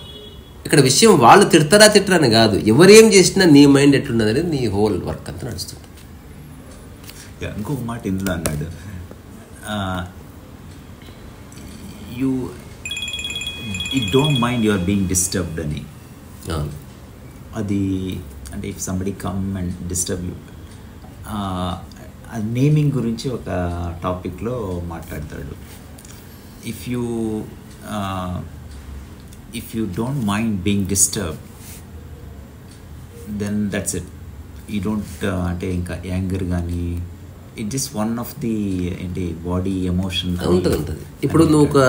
ఇక్కడ విషయం వాళ్ళు తిడతారా తిట్టరని కాదు, ఎవరేం చేసినా నీ మైండ్ ఎట్లున్నది అనేది నీ హోల్ వర్క్ అంతా నడుస్తుంది. ఇంకొక మాట ఇందులో అన్నాడు, you don't mind you are being disturbed అని. అది అంటే if somebody come and disturb you, naming గురించి ఒక టాపిక్లో మాట్లాడతాడు. if you don't mind being disturbed, then that's it. You don't అంటే ఇంకా యాంగర్ కానీ, it just one of the ఏంటి బాడీ ఎమోషన్ ఉంటుంది. ఇప్పుడు నువ్వు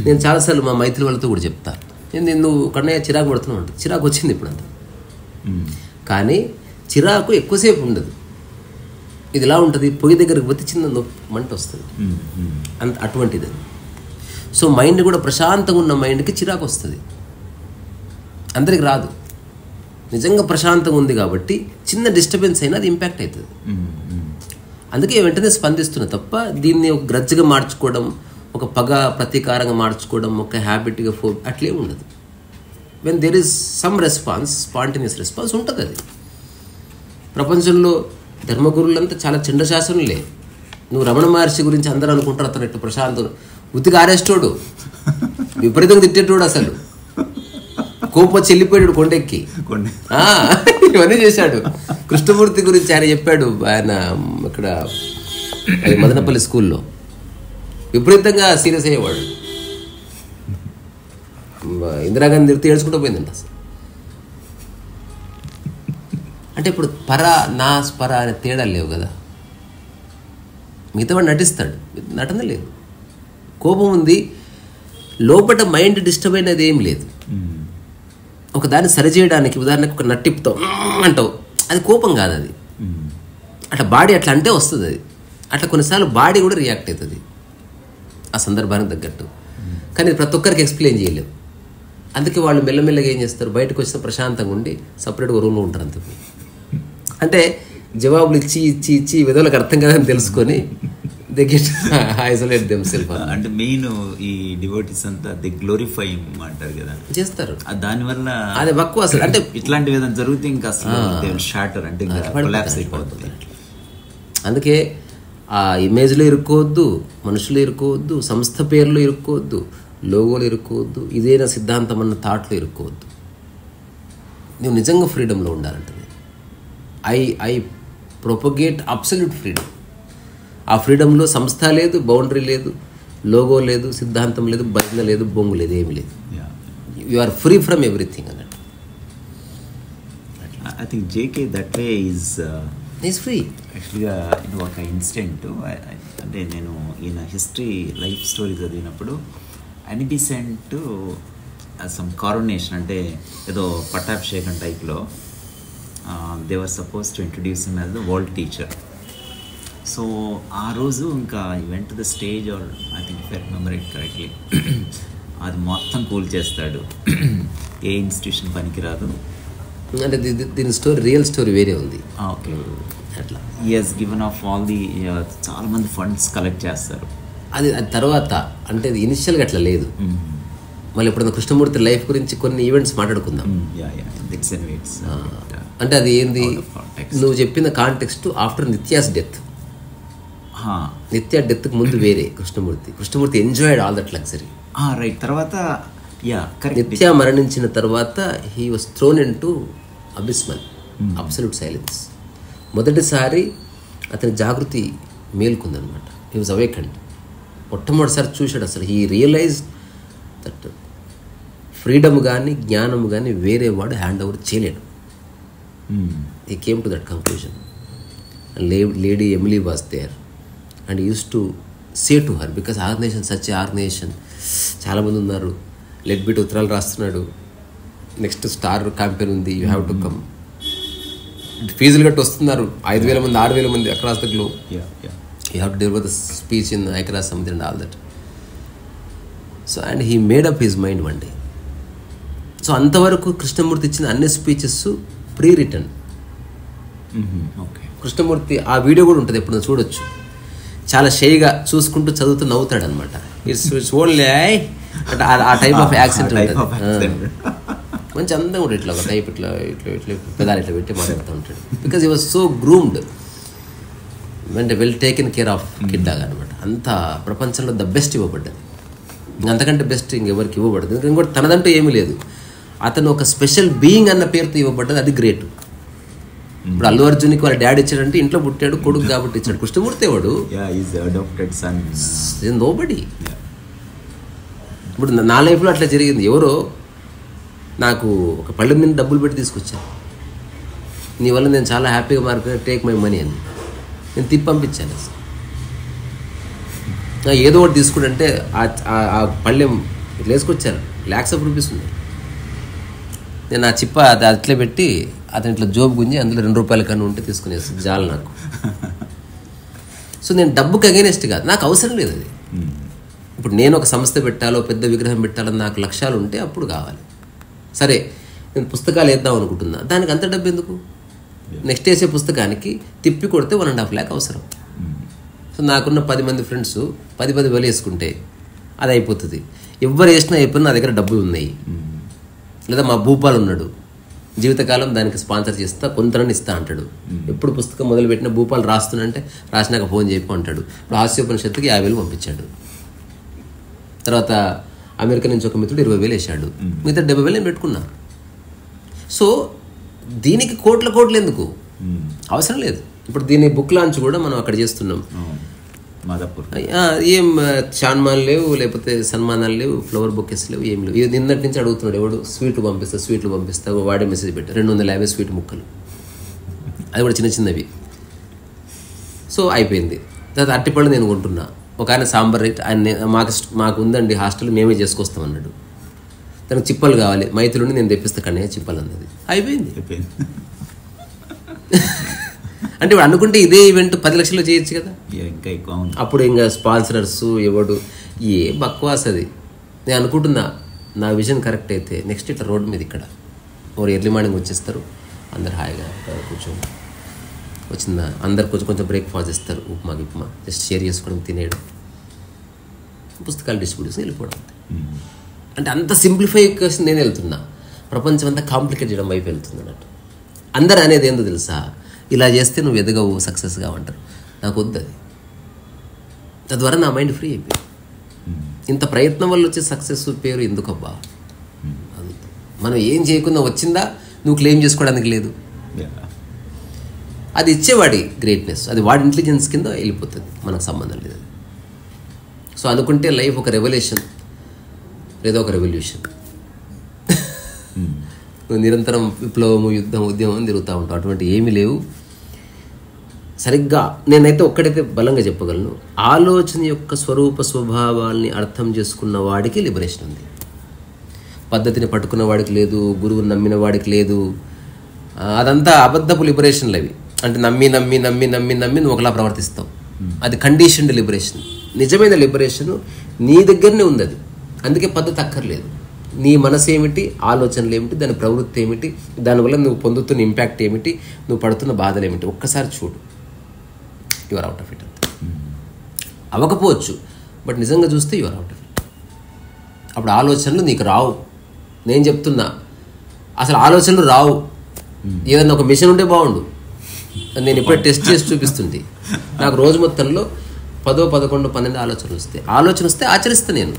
నేను చాలాసార్లు మా మైత్రి వాళ్ళతో కూడా చెప్తా, నువ్వు కన్నయ్య చిరాకు పడుతున్నావు అంటే, చిరాకు వచ్చింది ఇప్పుడు అంత. కానీ చిరాకు ఎక్కువసేపు ఉండదు. ఇది ఇలా ఉంటుంది, పొయ్యి దగ్గరకు పోతే చిన్న మంట వస్తుంది, అంత అటువంటిది. సో మైండ్ కూడా ప్రశాంతంగా ఉన్న మైండ్కి చిరాకు వస్తుంది, అందరికి రాదు. నిజంగా ప్రశాంతంగా ఉంది కాబట్టి చిన్న డిస్టర్బెన్స్ అయినా అది ఇంపాక్ట్ అవుతుంది. అందుకే వెంటనే స్పందిస్తున్నా తప్ప దీన్ని ఒక గ్రజ్గా మార్చుకోవడం, ఒక పగ ప్రతీకారంగా మార్చుకోవడం, ఒక హ్యాబిట్గా అట్లే ఉండదు. When there is some response, spontaneous response ఉంటుంది. అది ప్రపంచంలో ధర్మగురులంతా చాలా చండశాసనులే. నువ్వు రమణ మహర్షి గురించి అందరూ అనుకుంటారు అతను ఎట్టు ప్రశాంతం, ఉతికి ఆరేస్టోడు, విపరీతంగా తిట్టేటోడు, అసలు కోపం వచ్చి వెళ్ళిపోయాడు కొండెక్కి, ఇవన్నీ చేశాడు. కృష్ణమూర్తి గురించి ఆయన చెప్పాడు, ఆయన ఇక్కడ మదనపల్లి స్కూల్లో విపరీతంగా సీరియస్ అయ్యేవాడు. ఇందిరాగాంధీ తిరిగితే ఏడ్చుకుంటూ పోయిందండి అసలు. అంటే ఇప్పుడు పర నాస్ పర అనే తేడా లేవు కదా. మిగతా వాడు నటిస్తాడు, నటన లేదు. కోపం ఉంది, లోపల మైండ్ డిస్టర్బ్ అయినది ఏం లేదు. ఒక దాన్ని సరిచేయడానికి ఉదాహరణకు ఒక నట్టిప్పుతావు అంటావు, అది కోపం కాదు, అది అట్లా బాడీ అట్లా అంటే వస్తుంది. అది అట్లా కొన్నిసార్లు బాడీ కూడా రియాక్ట్ అవుతుంది ఆ సందర్భానికి తగ్గట్టు. కానీ ప్రతి ఒక్కరికి ఎక్స్ప్లెయిన్ చేయలేము. అందుకే వాళ్ళు మెల్లమెల్లగా ఏం చేస్తారు, బయటకు వచ్చిన ప్రశాంతంగా ఉండి సపరేట్గా రూమ్లో ఉంటారు. అంతే అంటే జవాబులు ఇచ్చి ఇచ్చి ఇచ్చి విధులకు అర్థం కాదని తెలుసుకొని దే గెట్ ఐసోలేట్ దెమ్సెల్ఫ్. అంటే మెయిన్ ఈ డివోటీస్ అంతా దే గ్లోరిఫై అంటారు కదా, చేస్తారు. దానివల్ల అది వక్కువ అసలు. అంటే ఇట్లాంటి విధంగా జరిగితే ఇంకా అసలు షాటర్ అంటే కొలాప్స్ అయిపోతుంది. అందుకే ఆ ఇమేజ్లో ఇరుక్కోవద్దు, మనుషులు ఇరుక్కోవద్దు, సంస్థ పేర్లు ఇరుక్కోవద్దు, లోగోలు ఇరుక్కోవద్దు, ఇదేనా సిద్ధాంతం అన్న థాట్లో ఇరుక్కోవద్దు. నువ్వు నిజంగా ఫ్రీడంలో ఉండాలంటే ఐ ప్రొపగేట్ అబ్సల్యూట్ ఫ్రీడమ్. ఆ ఫ్రీడంలో సంస్థ లేదు, బౌండరీ లేదు, లోగో లేదు, సిద్ధాంతం లేదు, భజన లేదు, బొంగు లేదు, ఏమి లేదు. You are free from everything అన్నట్టు. I think JK that way is free. యాక్చువల్గా ఇది ఒక ఇన్సిడెంట్. అంటే నేను ఈయన హిస్టరీ లైఫ్ స్టోరీ చదివినప్పుడు అనిబిసెంట్ సమ్ కారోనేషన్ అంటే ఏదో పట్టాభిషేకం టైప్లో they were supposed to introduce him as the world teacher. So ఆ రోజు ఇంకా ఈ went to the stage or I think if I remember it correctly, అది మొత్తం కూల్ చేస్తాడు, ఏ ఇన్స్టిట్యూషన్ పనికిరాదు. అంటే దీని స్టోరీ రియల్ స్టోరీ వేరే ఉంది. ఓకే, అట్లా he has given of all the చాలా మంది ఫండ్స్ కలెక్ట్ చేస్తారు. అది తర్వాత అంటే అది ఇనిషియల్గా అట్లా లేదు. మళ్ళీ ఎప్పుడైనా కృష్ణమూర్తి లైఫ్ గురించి కొన్ని ఈవెంట్స్ మాట్లాడుకుందాం. అంటే అది ఏంది, నువ్వు చెప్పిన కాంటెక్స్ట్ ఆఫ్టర్ నిత్యాస్ డెత్. నిత్య డెత్కి ముందు వేరే Krishnamurti enjoyed all that luxury. Right. తర్వాత నిత్య మరణించిన తర్వాత he was thrown into abysmal absolute silence. మొదటిసారి అతని జాగృతి మేల్కొందనమాట. He was అవేకండ్. మొట్టమొదటిసారి చూశాడు అసలు. హీ రియలైజ్ దట్ ఫ్రీడమ్ కానీ జ్ఞానం కానీ వేరే వాడు హ్యాండ్ ఓవర్ చేయలేడు. He came to that conclusion. Lady Emily was there and uses to say to her, because organisation such organisation చాలామంది ఉన్నారు, లెట్ బిట్ ఉత్తరాలు రాస్తున్నాడు, నెక్స్ట్ స్టార్ క్యాంపెయిన్ ఉంది, యూ హ్యావ్ టు కమ్. ఫీజులు గట్టి వస్తున్నారు, 5,000 మంది 6,000 మంది across the globe. You have to deliver the speech in ఐక్యరాజ్య సమితి and all that. So and he made up his mind one day. So అంతవరకు కృష్ణమూర్తి ఇచ్చిన అన్ని స్పీచెస్ ప్రీ రిటర్న్. కృష్ణమూర్తి ఆ వీడియో కూడా ఉంటుంది, ఎప్పుడు చూడొచ్చు. చాలా షైగా చూసుకుంటూ చదువుతూ నవ్వుతాడు అనమాట. ఇట్స్ ఓన్లీ అంటే ఆ టైప్ ఆఫ్ యాక్సెంట్ ఉంటుంది. మంచి అందంగా ఉంటుంది. ఇట్లా ఒక టైప్ ఇట్లా ఇట్లా ఇట్లా పెదాలు ఇట్లా పెట్టి మాట్లాడుతూ ఉంటాడు. Because he was so groomed అంటే well taken care of kid లాగా అనమాట. అంత ప్రపంచంలో ద బెస్ట్ ఇవ్వబడ్డది. అంతకంటే బెస్ట్ ఇంకెవరికి ఇవ్వబడదు. ఇంకోటి తనదంటూ ఏమీ లేదు. అతను ఒక స్పెషల్ బీయింగ్ అన్న పేరుతో ఇవ్వబడ్డది, అది గ్రేట్. ఇప్పుడు అల్లు అర్జున్కి వాళ్ళ డాడీ ఇచ్చాడంటే ఇంట్లో పుట్టాడు కొడుకు కాబట్టి ఇచ్చాడు. కృష్ణమూర్తి వాడు నోబడి. ఇప్పుడు నా లైఫ్లో అట్లా జరిగింది. ఎవరో నాకు ఒక పళ్ళెం మీద డబ్బులు పెట్టి తీసుకొచ్చాను, నీ వల్ల నేను చాలా హ్యాపీగా మార్కెట్ టేక్ మై మనీ అని నేను తిప్పి పంపించాను. ఏదో ఒకటి తీసుకుంటే ఆ పళ్ళెం ఇట్లా వేసుకొచ్చాను, lakhs of rupees ఉంది. నేను ఆ చిప్ప అది అట్లే పెట్టి అతను ఇట్లా జోబు గుంజి అందులో 2 రూపాయల కన్నా ఉంటే తీసుకునేసి జాలు నాకు. సో నేను డబ్బుకి అగైనెస్ట్ కాదు, నాకు అవసరం లేదు అది. ఇప్పుడు నేను ఒక సంస్థ పెట్టాలో పెద్ద విగ్రహం పెట్టాలని నాకు లక్ష్యాలు ఉంటే అప్పుడు కావాలి. సరే నేను పుస్తకాలు వేద్దాం అనుకుంటున్నా, దానికి అంత డబ్బు ఎందుకు? నెక్స్ట్ వేసే పుస్తకానికి తిప్పి కొడితే 1.5 lakh అవసరం. సో నాకున్న 10 మంది ఫ్రెండ్స్ 10 వేలు వేసుకుంటే అది అయిపోతుంది. ఎవరు వేసినా అయిపోయినా నా దగ్గర డబ్బులు ఉన్నాయి. లేదా మా భూపాల్ ఉన్నాడు, జీవితకాలం దానికి స్పాన్సర్ చేస్తా, కొంతనని ఇస్తా అంటాడు. ఎప్పుడు పుస్తకం మొదలుపెట్టిన భూపాల్ రాస్తున్నంటే రాసినాక ఫోన్ చెప్పి అంటాడు. ఇప్పుడు హాస్యోపనిషత్తుకి 50,000 పంపించాడు. తర్వాత అమెరికా నుంచి ఒక మిత్రుడు 20,000 వేసాడు. మిగతా 70,000 నేను పెట్టుకున్నా. సో దీనికి కోట్ల ఎందుకు అవసరం లేదు. ఇప్పుడు దీని బుక్ లాంచ్ కూడా మనం అక్కడ చేస్తున్నాం. మాదాపూర్ ఏం చాన్మాన్ లేవు, లేకపోతే సన్మానాలు లేవు, ఫ్లవర్ బొకేస్ లేవు, ఏం లేవు. ఇది నిన్నటి నుంచి అడుగుతున్నాడు, ఎవడు స్వీట్లు పంపిస్తా వాడే మెసేజ్ పెట్టారు 250 స్వీట్ ముక్కలు, అది కూడా చిన్న చిన్నవి. సో అయిపోయింది. తర్వాత అరటిపళ్ళు నేను కొంటున్నా. ఒక ఆయన సాంబార్ రేట్ ఆయన మాకు ఉందండి హాస్టల్, మేమే చేసుకొస్తామన్నాడు. తనకు చిప్పలు కావాలి, మైతులుండి నేను తెప్పిస్తా కన్నా చిప్పలు అన్నది. అయిపోయింది. అంటే ఇప్పుడు అనుకుంటే ఇదే ఈవెంట్ 10 లక్షలు చేయొచ్చు కదా. ఇంకా ఎక్కువ. అప్పుడు ఇంకా స్పాన్సరర్స్ ఎవడు ఏ బక్వాస్ అది. నేను అనుకుంటున్నా నా విజన్ కరెక్ట్ అయితే నెక్స్ట్ ఇట్లా రోడ్డు మీద ఇక్కడ ఎవరు ఎర్లీ మార్నింగ్ వచ్చేస్తారు, అందరు హాయిగా కూర్చొని వచ్చిందా అందరు కొంచెం బ్రేక్ఫాస్ట్ ఇస్తారు, ఉప్మా జస్ట్ షేర్ చేసుకోవడం, తినేయడం, పుస్తకాలు డిస్ట్రిబ్యూషన్ వెళ్ళిపోవడం. అంటే అంత సింప్లిఫై కోసం నేను వెళ్తున్నా. ప్రపంచం అంతా కాంప్లికేట్ చేయడం వైపు వెళ్తుంది అన్నట్టు. అందరు అనేది ఏందో తెలుసా, ఇలా చేస్తే నువ్వు ఎదగవు, సక్సెస్గా అంటారు. నాకు వద్దు అది. తద్వారా నా మైండ్ ఫ్రీ అయిపోయింది. ఇంత ప్రయత్నం వల్ల వచ్చే సక్సెస్ పేరు ఎందుకబ్బా? మనం ఏం చేయకుండా వచ్చిందా నువ్వు క్లెయిమ్ చేసుకోవడానికి లేదు. అది ఇచ్చేవాడి గ్రేట్నెస్, అది వాడి ఇంటెలిజెన్స్ కింద వెళ్ళిపోతుంది, మనకు సంబంధం లేదు. సో అనుకుంటే లైఫ్ ఒక రెవల్యూషన్ లేదా ఒక రెవల్యూషన్. నిరంతరం విప్లవము, యుద్ధం, ఉద్యమం తిరుగుతూ ఉంటాం. అటువంటి ఏమీ లేవు. సరిగ్గా నేనైతే ఒక్కడైతే బలంగా చెప్పగలను, ఆలోచన యొక్క స్వరూప స్వభావాల్ని అర్థం చేసుకున్న వాడికి లిబరేషన్ ఉంది. పద్ధతిని పట్టుకున్న వాడికి లేదు, గురువుని నమ్మిన వాడికి లేదు. అదంతా అబద్ధపు లిబరేషన్లు అవి. అంటే నమ్మి నువ్వు ఒకలా ప్రవర్తిస్తావు. అది కండిషన్డ్ లిబరేషన్. నిజమైన లిబరేషను నీ దగ్గరనే ఉంది. అది అందుకే పద్ధతి అక్కర్లేదు. నీ మనసు ఏమిటి, ఆలోచనలు ఏమిటి, దాని ప్రవృత్తి ఏమిటి, దానివల్ల నువ్వు పొందుతున్న ఇంపాక్ట్ ఏమిటి, నువ్వు పడుతున్న బాధలు ఏమిటి, ఒక్కసారి చూడు. Your out of it. అంతే. అవ్వకపోవచ్చు, బట్ నిజంగా చూస్తే యువర్ అవుట్ ఆఫ్ ఇట్. అప్పుడు ఆలోచనలు నీకు రావు. నేను చెప్తున్నా, అసలు ఆలోచనలు రావు. ఏదన్నా ఒక మిషన్ ఉంటే బాగుండు. నేను ఇప్పుడే టెస్ట్ చేసి చూపిస్తుంది. నాకు రోజు మొత్తంలో 10, 11, 12 ఆలోచనలు వస్తాయి. ఆలోచన వస్తే ఆచరిస్తాను. నేను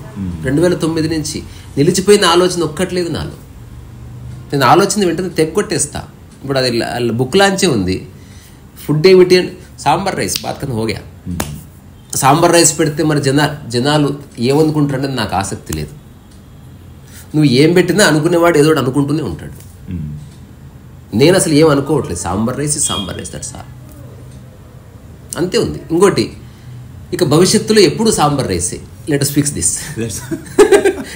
2009 నుంచి నిలిచిపోయిన ఆలోచన ఒక్కట్లేదు నాలో. నేను ఆలోచన వెంటనే తెగొట్టేస్తా. ఇప్పుడు అది బుక్ లాంచే ఉంది. ఫుడ్ ఏమిటి అని సాంబార్ రైస్ బాత్కన్ హోగా. సాంబార్ రైస్ పెడితే మరి జనాలు ఏమనుకుంటారనేది నాకు ఆసక్తి లేదు. నువ్వు ఏం పెట్టినా అనుకునేవాడు ఏదో అనుకుంటూనే ఉంటాడు. నేను అసలు ఏం అనుకోవట్లేదు. Sambar rice that's all. అంతే ఉంది. ఇంకోటి, ఇక భవిష్యత్తులో ఎప్పుడు సాంబార్ రైసే. Let us fix this.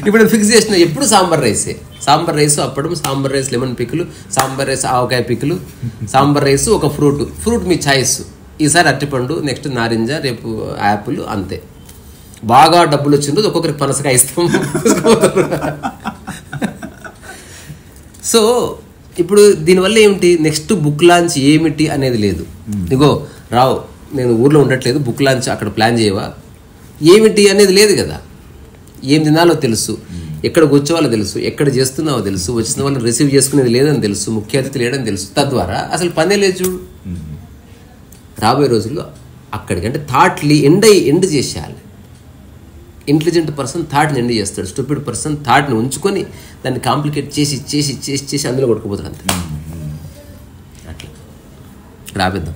ఇప్పుడు ఫిక్స్ చేసిన ఎప్పుడు సాంబార్ రైసే. సాంబార్ రైస్ అప్పడం, సాంబార్ రైస్ లెమన్ పిక్కులు, సాంబార్ రైస్ ఆవకాయ పిక్కులు, సాంబార్ రైస్ ఒక ఫ్రూట్ మీ చాయిస్. ఈసారి అరటిపండు, నెక్స్ట్ నారింజ, రేపు యాపిల్. అంతే. బాగా డబ్బులు వచ్చిన రోజు ఒక్కొక్కరికి పనసకాయ ఇస్తాం. సో ఇప్పుడు దీనివల్ల ఏమిటి, నెక్స్ట్ బుక్ లాంచ్ ఏమిటి అనేది లేదు. ఇగో రావు, నేను ఊర్లో ఉండట్లేదు, బుక్ లాంచ్ అక్కడ ప్లాన్ చేయవా, ఏమిటి అనేది లేదు కదా. ఏం తినాలో తెలుసు, ఎక్కడ కూర్చోవాలో తెలుసు, ఎక్కడ చేస్తున్నావో తెలుసు, వచ్చిన వాళ్ళని రిసీవ్ చేసుకునేది లేదని తెలుసు, ముఖ్య అతిథి లేదని తెలుసు. తద్వారా అసలు పనే లేదు చూడు. రాబోయే రోజుల్లో అక్కడికంటే థాట్లీ ఎండ్ చేసేయాలి. ఇంటెలిజెంట్ పర్సన్ థాట్ని ఎండ్ చేస్తాడు. స్టూపిడ్ పర్సన్ థాట్ని ఉంచుకొని దాన్ని కాంప్లికేట్ చేసి అందులో కొట్టుకుపోతాడు. అంతే. అట్లా రాబేద్దాం.